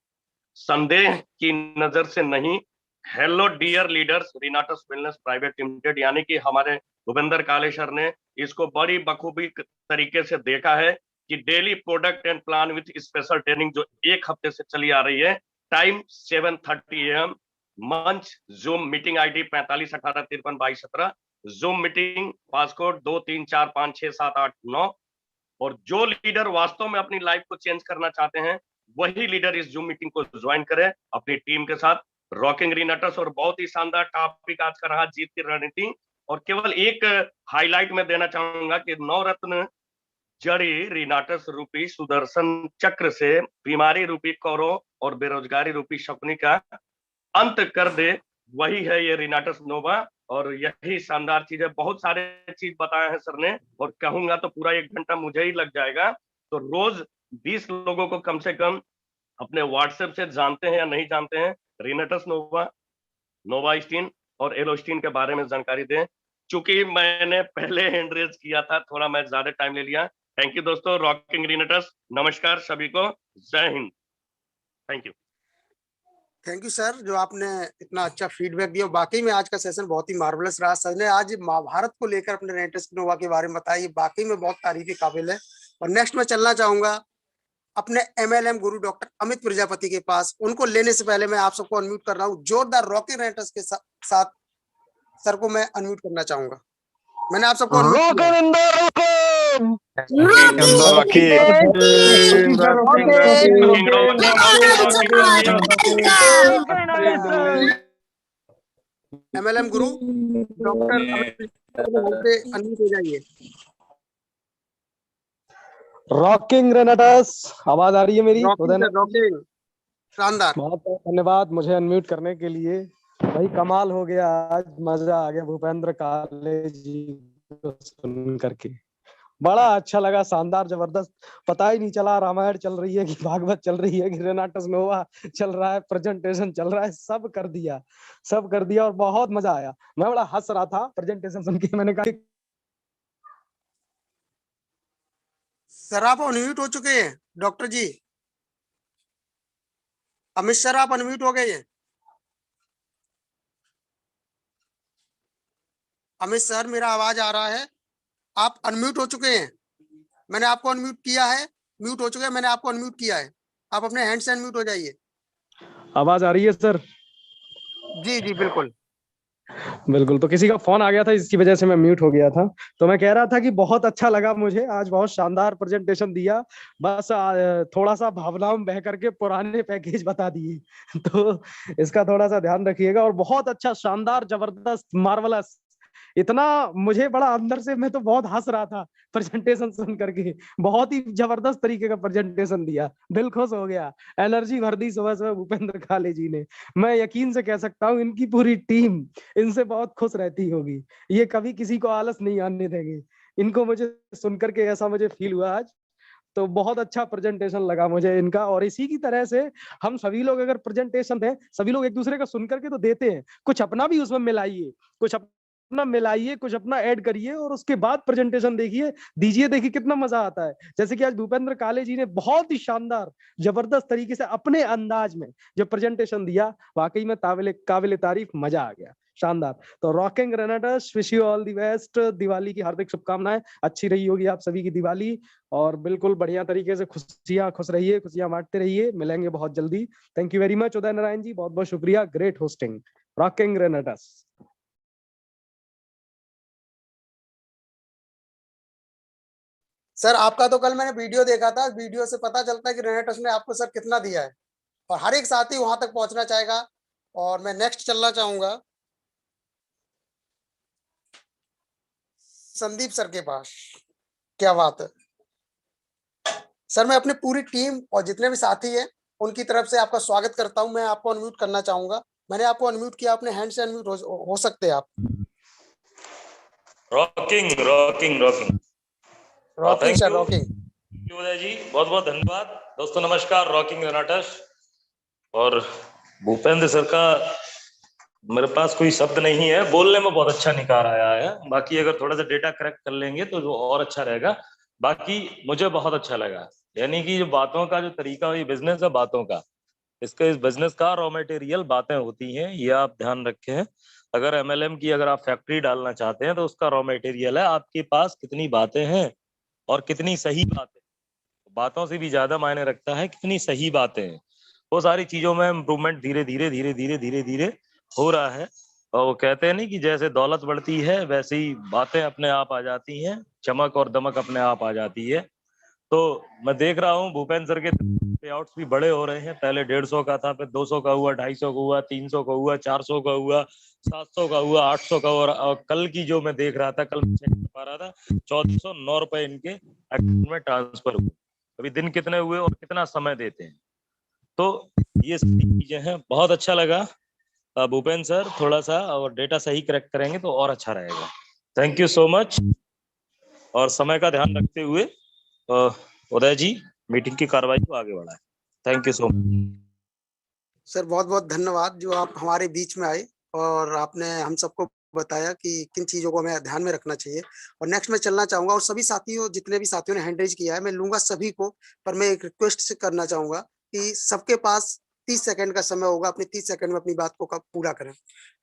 संदेह की नजर से नहीं। Hello dear leaders, Renatus wellness private limited यानी कि हमारे भूपेंद्र कालेश्वर ने इसको बड़ी बखूबी तरीके से देखा है कि daily product and plan with special training जो 1 हफ्ते से चली आ रही है। Time 7:30 AM। मंच zoom meeting ID 4518532217। Zoom meeting passcode 23456789। और जो लीडर वास्तव में अपनी लाइफ को चेंज करना चाहते हैं, वही लीडर इस जूम मीटिंग को ज्वाइन करें अपनी टीम के साथ। रॉकिंग रिनाटस, और बहुत ही शानदार टॉपिक आज का रहा, जीत की रणनीति। और केवल एक हाईलाइट में देना चाहूंगा कि नवरत्न जड़ी रिनाटस रूपी सुदर्शन चक्र से बीमारी रूपी कौरों और बेरोजगारी रूपी शकुनी का अंत कर दे, वही है ये रिनाटस नोवा। और यही शानदार चीज है। बहुत सारे चीज बताए हैं सर ने, और कहूंगा तो पूरा 1 घंटा मुझे ही लग जाएगा। तो रोज 20 लोगों को कम से कम अपने व्हाट्सएप से जानते हैं या नहीं जानते हैं, रिनाटस नोवा, नोवास्टीन और एलोस्टीन के बारे में जानकारी दें। चूंकि मैंने पहले हैंड रेज किया था, थोड़ा मैं ज्यादा टाइम ले लिया। थैंक यू दोस्तों। रॉकिंग रिनाटस, नमस्कार सभी को, जय Hind. Thank you. Thank you sir, जो आपने इतना अच्छा फीडबैक दिया। वाकई में आज का सेशन बहुत ही मार्वलस रहा। सर ने आज महाभारत को लेकर अपने रिनाटस नोवा के बारे में बताया, ये वाकई में बहुत तारीफ के काबिल है। और नेक्स्ट मैं चलना चाहूंगा अपने MLM गुरु डॉक्टर अमित प्रजापति के पास। उनको लेने से पहले मैं आप सबको अनम्यूट कर रहा हूँ। जोरदार रॉकिंग रिनाटस के साथ सर को मैं अनम्यूट करना चाहूंगा। मैंने आप सबको अनम्यूट किया है। MLM गुरु डॉक्टर से अनम्यूट हो जाइए। रॉकिंग रेनेटस, आवाज आ रही है मेरी? रॉकिंग शानदार। बहुत बहुत धन्यवाद मुझे अनम्यूट करने के लिए। भाई कमाल हो गया, आज मजा आ गया भूपेंद्र काले जी को सुन करके। बड़ा अच्छा लगा, शानदार, जबरदस्त। पता ही नहीं चला रामायण चल रही है कि भागवत चल रही है कि रेनाटस नोवा चल रहा है, प्रेजेंटेशन चल रहा है, सब कर दिया और बहुत मजा आया। मैं बड़ा हंस रहा था प्रेजेंटेशन सुन के। मैंने कहा सर आप अनम्यूट हो चुके हैं डॉक्टर जी। अमित सर आप अनम्यूट हो गए हैं। अमित सर मेरा आवाज आ रहा है? आप अनम्यूट हो चुके हैं। मैंने आपको अनम्यूट किया है। म्यूट हो चुके हैं, मैंने आपको अनम्यूट किया है। आप अपने हैंड से अनम्यूट हो जाइए। आवाज आ रही है सर? जी जी बिल्कुल। बिल्कुल। तो किसी का फोन आ गया था, इसकी वजह से मैं म्यूट हो गया था। तो मैं कह रहा था कि बहुत अच्छा लगा मुझे, आज बहुत शानदार प्रेजेंटेशन दिया। बस थोड़ा सा भावनाओं में बह करके पुराने पैकेज बता दिए तो इसका थोड़ा सा ध्यान रखिएगा। और बहुत अच्छा, शानदार, जबरदस्त, मार्वलस। इतना मुझे बड़ा अंदर से, मैं तो बहुत हंस रहा था प्रेजेंटेशन सुन करके। बहुत ही जबरदस्त तरीके का प्रेजेंटेशन दिया, दिल खुश हो गया, एनर्जी भर दी सुबह सुबह भूपेंद्र काले जी ने। मैं यकीन से कह सकता हूँ इनकी पूरी टीम इनसे बहुत खुश रहती होगी। ये कभी किसी को आलस नहीं आने देंगे। इनको मुझे सुन करके ऐसा मुझे फील हुआ आज। तो बहुत अच्छा प्रेजेंटेशन लगा मुझे इनका। और इसी की तरह से हम सभी लोग अगर प्रेजेंटेशन है, सभी लोग एक दूसरे का सुन करके तो देते हैं, कुछ अपना भी उसमें मिलाइए, कुछ अपना ऐड करिए और उसके बाद प्रेजेंटेशन दीजिए, देखिए कितना मजा आता है। जैसे कि आज भूपेंद्र काले जी ने बहुत ही शानदार, जबरदस्त तरीके से अपने अंदाज में जो प्रेजेंटेशन दिया, वाकई में काबिल तारीफ, मजा आ गया, शानदार। तो rocking रेनेटस, wish you all the best. Diwali की हार्दिक शुभकामनाएं, अच्छी रही होगी आप सभी की दिवाली। और बिल्कुल बढ़िया तरीके से खुश रहिए, खुशियां बांटते रहिए। मिलेंगे बहुत जल्दी। Thank you very much Uday Narayan ji, बहुत बहुत शुक्रिया, ग्रेट होस्टिंग। रॉकिंग रेनेटस। सर आपका तो कल मैंने वीडियो देखा था, वीडियो से पता चलता है कि रेनेटस ने आपको सर कितना दिया है, और हर एक साथी वहां तक पहुंचना चाहेगा। और मैं नेक्स्ट चलना चाहूंगा संदीप सर के पास। क्या बात है सर, मैं अपनी पूरी टीम और जितने भी साथी हैं उनकी तरफ से आपका स्वागत करता हूं। मैं आपको अनम्यूट करना चाहूंगा। मैंने आपको अनम्यूट किया, अपने हैंड से अनम्यूट हो सकते हैं आप। Rocking rocking rocking rocking sir, you rocking. Uday ji, बहुत बहुत धन्यवाद। दोस्तों नमस्कार, रॉकिंग रेनेटस। और भूपेंद्र सर का मेरे पास कोई शब्द नहीं है, बोलने में बहुत अच्छा निकाल आया है। बाकी अगर थोड़ा सा डेटा करेक्ट कर लेंगे तो जो और अच्छा रहेगा। बाकी मुझे बहुत अच्छा लगा, यानी कि जो बातों का जो तरीका, ये बिजनेस है बातों का, इसका, इस बिजनेस का रॉ मटेरियल बातें होती हैं, ये आप ध्यान रखें। अगर एमएलएम की अगर आप फैक्ट्री डालना चाहते हैं तो उसका रॉ मटेरियल है आपके पास कितनी बातें हैं और कितनी सही बातें। बातों से भी ज्यादा मायने रखता है कितनी सही बातें हैं। वो सारी चीजों में इम्प्रूवमेंट धीरे धीरे धीरे धीरे धीरे धीरे हो रहा है। और वो कहते हैं नहीं कि जैसे दौलत बढ़ती है वैसे ही बातें अपने आप आ जाती हैं, चमक और दमक अपने आप आ जाती है। तो मैं देख रहा हूँ भूपेंद्र सर के पे आउट्स भी बड़े हो रहे हैं। पहले 150 का था, फिर 200 का हुआ, 250 का हुआ, 300 का हुआ, 400 का हुआ, 700 का हुआ, 800 का हुआ। और कल की जो मैं देख रहा था, कल मैं चेक कर पा रहा था, 1409 रुपए इनके अकाउंट में ट्रांसफर हुए। अभी दिन कितने हुए और कितना समय देते हैं, तो ये सारी चीजें हैं। बहुत अच्छा लगा भूपेंद्र सर, थोड़ा सा और डेटा सही करेक्ट करेंगे तो और अच्छा रहेगा। Thank you so much. और समय का ध्यान रखते हुए उदय जी मीटिंग की कार्रवाई को आगे बढ़ाएं। Thank you so much sir. बहुत बहुत धन्यवाद जो आप हमारे बीच में आए और आपने हम सबको बताया कि किन चीजों को हमें ध्यान में रखना चाहिए। और नेक्स्ट मैं चलना चाहूंगा, और सभी साथियों, जितने भी साथियों ने हैंड रेज किया है, मैं लूंगा सभी को। पर मैं एक रिक्वेस्ट से करना चाहूंगा कि सबके पास 30 सेकंड का समय होगा, अपनी 30 सेकंड में अपनी बात को कब पूरा करें।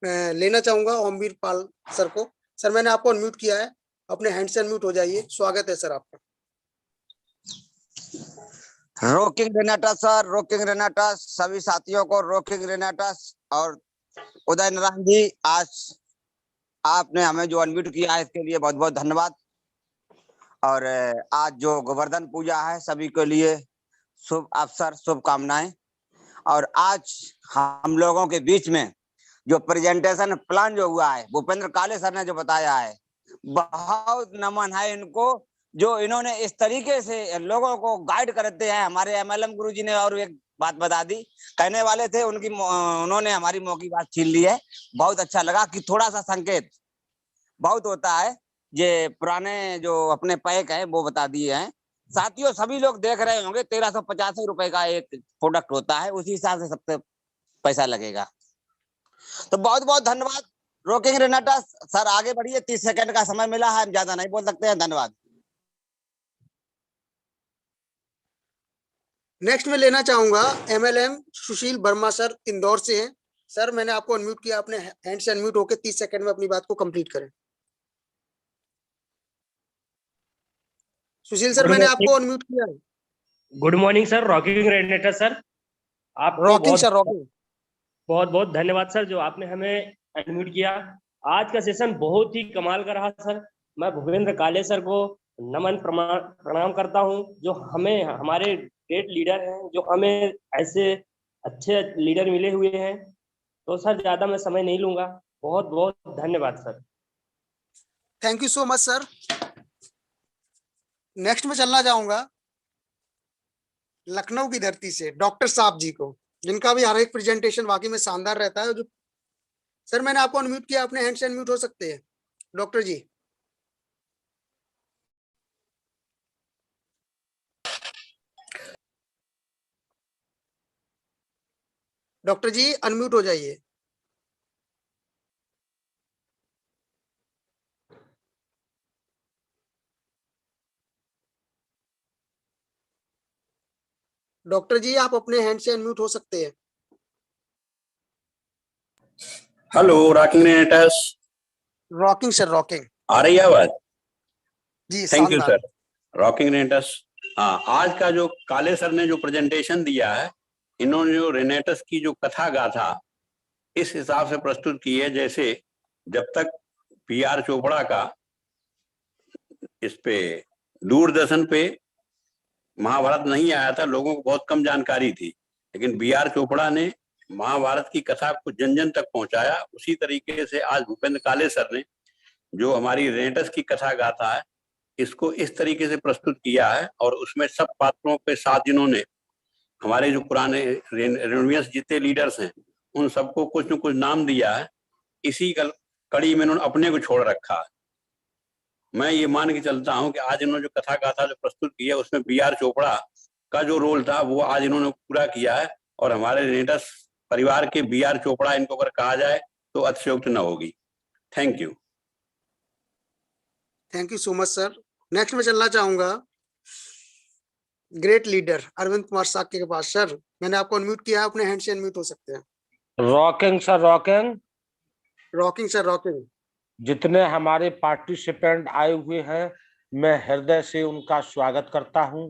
मैं लेना चाहूंगा ओमवीर पाल सर को। सर मैंने आपको अनम्यूट किया है, अपने हैंड से अनम्यूट हो जाइए। स्वागत है सर आपका। रॉकिंग रेनेटस सर, रॉकिंग रेनेटस, सभी साथियों को रॉकिंग रेनेटस। और उदय नारायण जी, आज आपने हमें जो अनम्यूट किया है इसके लिए बहुत बहुत धन्यवाद। और आज जो गोवर्धन पूजा है सभी के लिए शुभ अवसर, शुभकामनाएं। और आज हम लोगों के बीच में जो प्रेजेंटेशन प्लान जो हुआ है भूपेंद्र काले सर ने जो बताया है, बहुत नमन है इनको, जो इन्होंने इस तरीके से लोगों को गाइड करते हैं। हमारे एमएलएम गुरुजी ने और एक बात बता दी, कहने वाले थे उन्होंने हमारी मौकी बात छीन ली है। बहुत अच्छा लगा कि थोड़ा सा संकेत बहुत होता है, ये पुराने जो अपने पैक है वो बता दिए हैं। साथियों सभी लोग देख रहे होंगे 1385 रुपए का एक प्रोडक्ट होता है, उसी हिसाब से सबसे पैसा लगेगा। तो बहुत बहुत धन्यवाद। रॉकिंग रेनाटा सर आगे बढ़िए, 30 सेकंड का समय मिला है, हम ज्यादा नहीं बोल सकते हैं। धन्यवाद। नेक्स्ट में लेना चाहूंगा एमएलएम सुशील वर्मा सर, इंदौर से हैं। सर मैंने आपको अनम्यूट किया, अपने हैंड से अनम्यूट होकर 30 सेकंड में अपनी बात को कंप्लीट करें। सुशील सर मैंने आपको अनम्यूट किया है। Good morning sir, rocking radiator sir, आपको रॉकिंग सर, रॉकिंग। बहुत बहुत धन्यवाद सर जो आपने हमें अनम्यूट किया। आज का सेशन बहुत ही कमाल का रहा सर। मैं भूपेंद्र काले सर को नमन प्रणाम करता हूं, जो हमें हमारे ग्रेट लीडर हैं, जो हमें ऐसे अच्छे लीडर मिले हुए हैं। तो सर ज्यादा मैं समय नहीं लूंगा, बहुत बहुत धन्यवाद sir. Thank you so much sir. Next में चलना चाहूंगा लखनऊ की धरती से डॉक्टर साहब जी को, जिनका भी हर एक प्रेजेंटेशन वाकई में शानदार रहता है। जो सर मैंने आपको अनम्यूट किया, अपने हैंड से अनम्यूट हो सकते हैं डॉक्टर जी। डॉक्टर जी अनम्यूट हो जाइए। डॉक्टर जी आप अपने हैंड से अनम्यूट हो सकते हैं। Hello rocking Renators. Rocking sir, rocking. आ रही है आवाज? जी थैंक यू शानदार। सर। रॉकिंग रेनेटर्स, हाँ, आज का जो काले सर ने जो प्रेजेंटेशन दिया है, इन्होंने जो रेनेटर्स की जो कथा गाथा इस हिसाब से प्रस्तुत की है, जैसे जब तक पीआर चोपड़ा का इस पे दूरदर्शन पे महाभारत नहीं आया था, लोगों को बहुत कम जानकारी थी, लेकिन बी.आर. चोपड़ा ने महाभारत की कथा को जन जन तक पहुंचाया। उसी तरीके से आज भूपेंद्र काले सर ने जो हमारी रेनेटर्स की कथा गाथा है, इसको इस तरीके से प्रस्तुत किया है, और उसमें सब पात्रों के साथ जिन्होंने हमारे जो पुराने रेनोवियंस जितने लीडर्स हैं उन सबको कुछ न कुछ नाम दिया है। इसी कड़ी में इन्होंने अपने को छोड़ रखा है। मैं ये मान के चलता हूं कि आज इन्होंने जो कथा गाथा जो प्रस्तुत किया उसमें बी.आर. चोपड़ा का जो रोल था वो आज इन्होंने पूरा किया है, और हमारे रेनेटर्स परिवार के बी.आर. चोपड़ा इनको अगर कहा जाए तो अतिशयोक्ति न होगी। Thank you. Thank you so much sir. Next में चलना चाहूंगा ग्रेट लीडर अरविंद कुमार साक्य के पास। सर मैंने आपको अनम्यूट किया है, अपने हैंड से अनम्यूट हो सकते हैं। Rocking sir, rocking. Rocking sir, rocking. जितने हमारे पार्टिसिपेंट आए हुए हैं, मैं हृदय से उनका स्वागत करता हूं।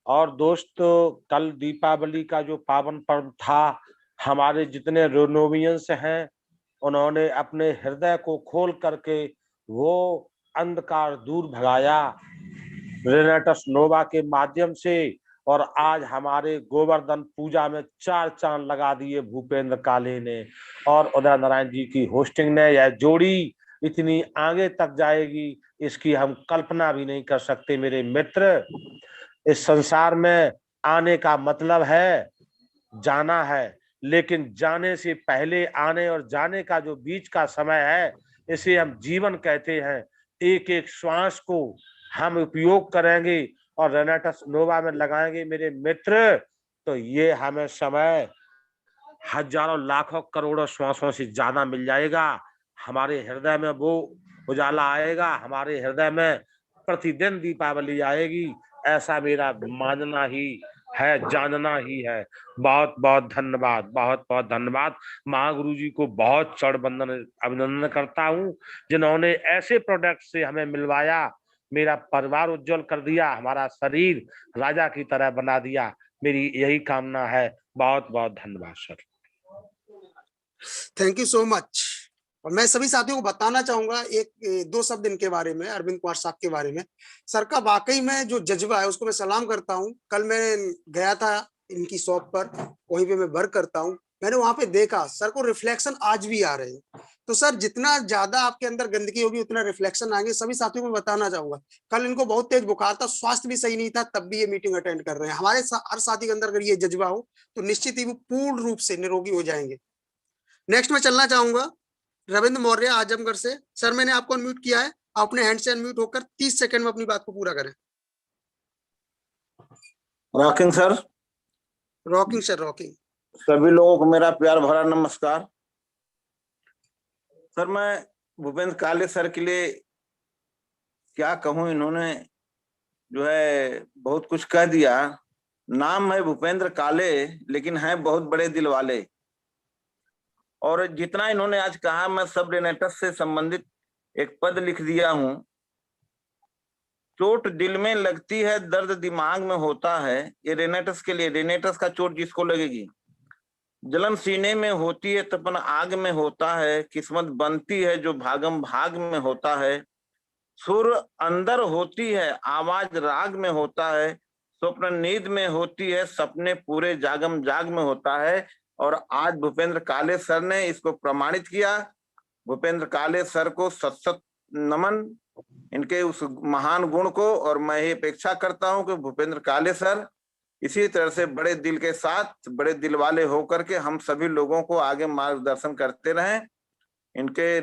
और दोस्तों, कल दीपावली का जो पावन पर्व था, हमारे जितने रेनोवियंस हैं उन्होंने अपने हृदय को खोल करके वो अंधकार दूर भगाया रेनेटस नोवा के माध्यम से। और आज हमारे गोवर्धन पूजा में 4 चांद लगा दिए भूपेंद्र काले ने और उदय नारायण जी की होस्टिंग ने। यह जोड़ी इतनी आगे तक जाएगी, इसकी हम कल्पना भी नहीं कर सकते मेरे मित्र। इस संसार में आने का मतलब है जाना है, लेकिन जाने से पहले आने और जाने का जो बीच का समय है, इसे हम जीवन कहते हैं। एक एक श्वास को हम उपयोग करेंगे और रेनेटस नोवा में लगाएंगे मेरे मित्र, तो ये हमें समय हजारों लाखों करोड़ों श्वासों से ज्यादा मिल जाएगा। हमारे हृदय में वो उजाला आएगा, हमारे हृदय में प्रतिदिन दीपावली आएगी, ऐसा मेरा मानना ही है, जानना ही है। बहुत बहुत धन्यवाद, बहुत बहुत धन्यवाद। महागुरु जी को बहुत चढ़ बंदन अभिनंदन करता हूँ, जिन्होंने ऐसे प्रोडक्ट से हमें मिलवाया, मेरा परिवार उज्जवल कर दिया, हमारा शरीर राजा की तरह बना दिया। मेरी यही कामना है। बहुत बहुत धन्यवाद sir. Thank you so much. और मैं सभी साथियों को बताना चाहूंगा एक दो शब्द इनके बारे में, अरविंद कुमार साहब के बारे में। सर का वाकई में जो जज्बा है उसको मैं सलाम करता हूँ। कल मैं गया था इनकी शॉप पर, वहीं पे मैं वर्क करता हूँ, मैंने वहां पे देखा सर को रिफ्लेक्शन आज भी आ रहे हैं। तो सर जितना ज्यादा आपके अंदर गंदगी होगी उतना रिफ्लेक्शन आएंगे। सभी साथियों को बताना चाहूंगा, कल इनको बहुत तेज बुखार था, स्वास्थ्य भी सही नहीं था, तब भी ये मीटिंग अटेंड कर रहे हैं। हमारे हर साथी के अंदर अगर ये जज्बा हो तो निश्चित ही वो पूर्ण रूप से निरोगी हो जाएंगे। नेक्स्ट में चलना चाहूंगा रविंद्र मौर्य आजमगढ़ से। सर मैंने आपको अनम्यूट किया है, अपने हैंड से अनम्यूट होकर 30 सेकंड में अपनी बात को पूरा करें। Rocking sir. Rocking sir, rocking. सभी लोगों को मेरा प्यार भरा नमस्कार। सर मैं भूपेंद्र काले सर के लिए क्या कहूं, इन्होंने जो है बहुत कुछ कह दिया। नाम है भूपेंद्र काले लेकिन है बहुत बड़े दिल वाले। और जितना इन्होंने आज कहा, मैं सब रेनेटस से संबंधित एक पद लिख दिया हूं। चोट दिल में लगती है, दर्द दिमाग में होता है। ये रेनेटस के लिए, रेनेटस का चोट जिसको लगेगी, जलन सीने में होती है, तपन आग में होता है। किस्मत बनती है जो भागम भाग में होता है। सुर अंदर होती है, आवाज राग में होता है। स्वप्न नींद में होती है, सपने पूरे जागम जाग में होता है। और आज भूपेंद्र काले सर ने इसको प्रमाणित किया। भूपेंद्र काले सर को सत सत नमन, इनके उस महान गुण को। और मैं ये अपेक्षा करता हूं कि भूपेंद्र काले सर इसी तरह से बड़े दिल के साथ, बड़े दिल वाले होकर के हम सभी लोगों को आगे मार्गदर्शन करते रहें। इनके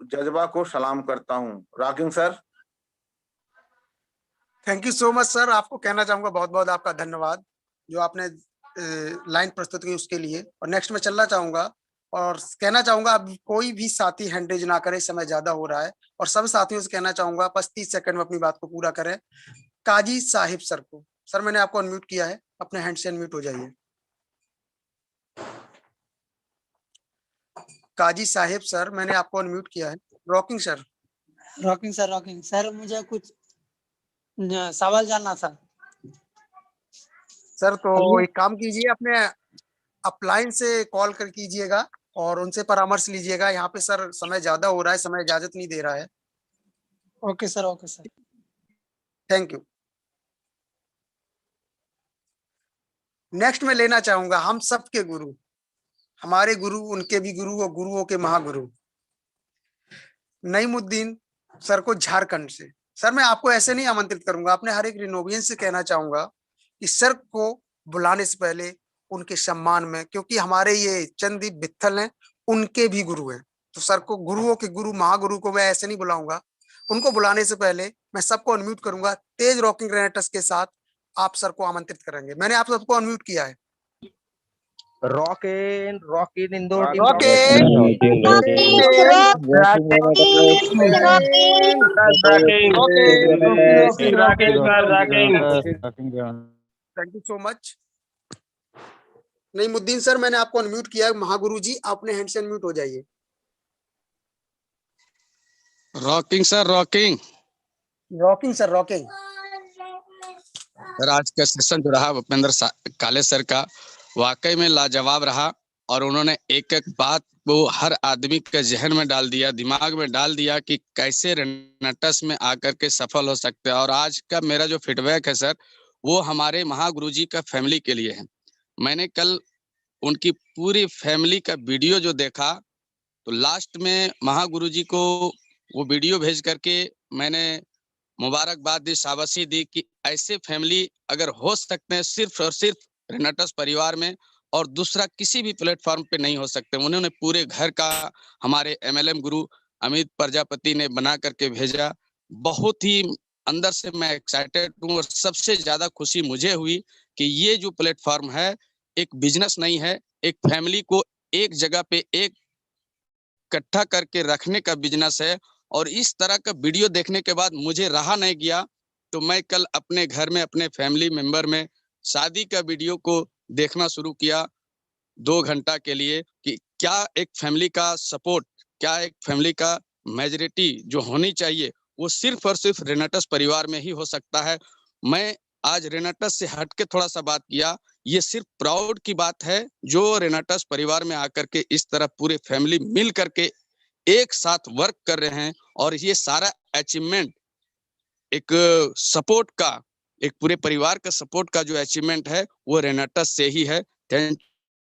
जज्बा को सलाम करता हूं। Rocking sir. Thank you so much sir. आपको कहना चाहूंगा बहुत बहुत आपका धन्यवाद जो आपने लाइन प्रस्तुत की उसके लिए। और नेक्स्ट में चलना चाहूंगा और कहना चाहूंगा अब कोई भी साथी हैंड रेज ना करे, समय ज्यादा हो रहा है। और सब साथियों से कहना चाहूंगा बस 30 सेकंड में अपनी बात को पूरा करें। काजी साहिब सर को, सर मैंने आपको अनम्यूट किया है, अपने हैंड से अनम्यूट हो जाइए। काजी साहिब सर मैंने आपको अनम्यूट किया है। Rocking sir. Rocking sir, rocking sir, मुझे कुछ सवाल जानना था सर। तो एक काम कीजिए, अपने अपलाइन से कॉल कर कीजिएगा और उनसे परामर्श लीजिएगा। यहाँ पे सर समय ज्यादा हो रहा है, समय इजाजत नहीं दे रहा है। Okay sir, okay sir. Thank you. Next में लेना चाहूंगा हम सबके गुरु, हमारे गुरु, उनके भी गुरु और गुरुओं के महागुरु नईमुद्दीन सर को, झारखंड से। सर मैं आपको ऐसे नहीं आमंत्रित करूंगा, अपने हर एक रिनोवियन से कहना चाहूंगा कि सर को बुलाने से पहले उनके सम्मान में, क्योंकि हमारे ये चंदीप बित्थल हैं, उनके भी गुरु हैं। तो सर को, गुरुओं के गुरु, महागुरु को मैं ऐसे नहीं बुलाऊंगा। उनको बुलाने से पहले मैं सबको अनम्यूट करूंगा। तेज रॉकिंग रेनेटस के साथ आप सर को आमंत्रित करेंगे। मैंने आप सबको अनम्यूट किया है। Rocking, rocking Indore team, thank you so much. Naimuddin sir मैंने आपको अनम्यूट किया है। महागुरु जी अपने हैंड से अनम्यूट हो जाइए। Rocking sir, rocking. Rocking sir, rocking. Sir आज का सेशन जो रहा भूपेंद्र काले सर का वाकई में लाजवाब रहा। और उन्होंने एक एक बात वो हर आदमी के जहन में डाल दिया, दिमाग में डाल दिया कि कैसे रेनेटस में आकर के सफल हो सकते हैं। और आज का मेरा जो फीडबैक है सर, वो हमारे महागुरु जी का फैमिली के लिए है। मैंने कल उनकी पूरी फैमिली का वीडियो जो देखा, तो लास्ट में महागुरु जी को वो वीडियो भेज करके मैंने मुबारकबाद दी, शाबाशी दी कि ऐसे फैमिली अगर हो सकते हैं सिर्फ और सिर्फ रेनेटस परिवार में, और दूसरा किसी भी प्लेटफॉर्म पे नहीं हो सकते। उन्होंने पूरे घर का हमारे MLM गुरु अमित प्रजापति ने बना करके भेजा। बहुत ही अंदर से मैं एक्साइटेड हूँ। और सबसे ज्यादा खुशी मुझे हुई कि ये जो प्लेटफॉर्म है एक बिजनेस नहीं है, एक फैमिली को एक जगह पे एक इकट्ठा करके रखने का बिजनेस है। और इस तरह का वीडियो देखने के बाद मुझे रहा नहीं गया, तो मैं कल अपने घर में अपने फैमिली मेंबर में शादी का वीडियो को देखना शुरू किया 2 घंटा के लिए कि क्या एक फैमिली का सपोर्ट, क्या एक फैमिली का मेजॉरिटी जो होनी चाहिए वो सिर्फ और सिर्फ रेनेटस परिवार में ही हो सकता है। मैं आज रेनेटस से हट के थोड़ा सा बात किया, ये सिर्फ प्राउड की बात है जो रेनेटस परिवार में आकर के इस तरह पूरे फैमिली मिल करके एक साथ वर्क कर रहे हैं और ये सारा अचीवमेंट एक सपोर्ट का, एक पूरे परिवार का सपोर्ट का जो अचीवमेंट है वो रेनेटस से ही है। थैंक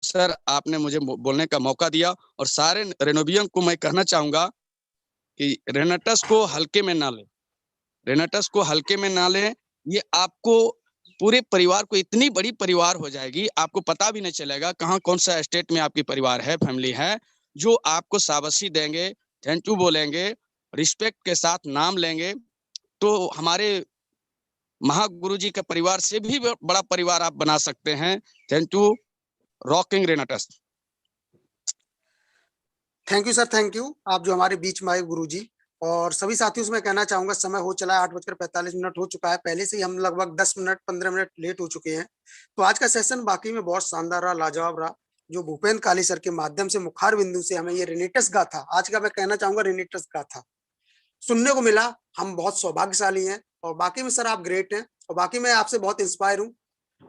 सर, आपने मुझे बोलने का मौका दिया। और सारे रेनोवियन को मैं कहना चाहूंगा कि रेनेटस को हल्के में ना लें, रेनेटस को हल्के में ना लें। ये आपको पूरे परिवार को, इतनी बड़ी परिवार हो जाएगी, आपको पता भी नहीं चलेगा कहाँ कौन सा स्टेट में आपकी परिवार है, फैमिली है, जो आपको शाबाशी देंगे, थैंक यू बोलेंगे, रिस्पेक्ट के साथ नाम लेंगे। तो हमारे महागुरु जी के परिवार से भी बड़ा परिवार आप बना सकते हैं। Thank you, rocking रेनेटस। Thank you sir, thank you. आप जो हमारे बीच में आए गुरुजी, और सभी साथियों से मैं कहना चाहूंगा, समय हो चला है, 8:45 हो चुका है। पहले से ही हम लगभग 10 मिनट 15 मिनट लेट हो चुके हैं। तो आज का सेशन बाकी में बहुत शानदार रहा, लाजवाब रहा। जो भूपेंद्र काले सर के माध्यम से मुखार बिंदु से हमें ये रेनेटस गाथा, आज का मैं कहना चाहूंगा रेनेटस गाथा सुनने को मिला, हम बहुत सौभाग्यशाली हैं। और बाकी में सर आप ग्रेट हैं, और बाकी मैं आपसे बहुत इंस्पायर हूँ।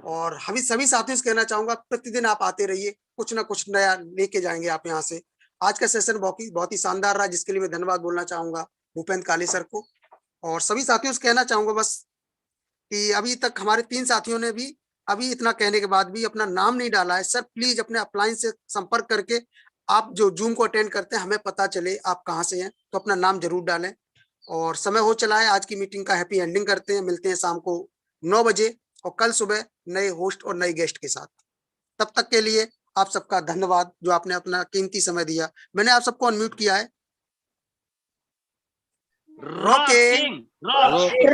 और हम सभी साथियों से कहना चाहूंगा, प्रतिदिन आप आते रहिए, कुछ ना कुछ नया लेके जाएंगे आप यहाँ से। आज का सेशन बहुत ही शानदार रहा, जिसके लिए मैं धन्यवाद बोलना चाहूंगा भूपेंद्र काले सर को। और सभी साथियों से कहना चाहूंगा बस कि अभी तक हमारे 3 साथियों ने भी अभी इतना कहने के बाद भी अपना नाम नहीं डाला है। सर प्लीज अपने अपलाइन से संपर्क करके आप जो जूम को अटेंड करते हैं, हमें पता चले आप कहाँ से हैं, तो अपना नाम जरूर डालें। और समय हो चला है, आज की मीटिंग का हैप्पी एंडिंग करते हैं। मिलते हैं शाम को 9 बजे और कल सुबह नए होस्ट और नए गेस्ट के साथ। तब तक के लिए आप सबका धन्यवाद, जो आपने अपना कीमती समय दिया। मैंने आप सबको अनम्यूट किया है। Rocking rocking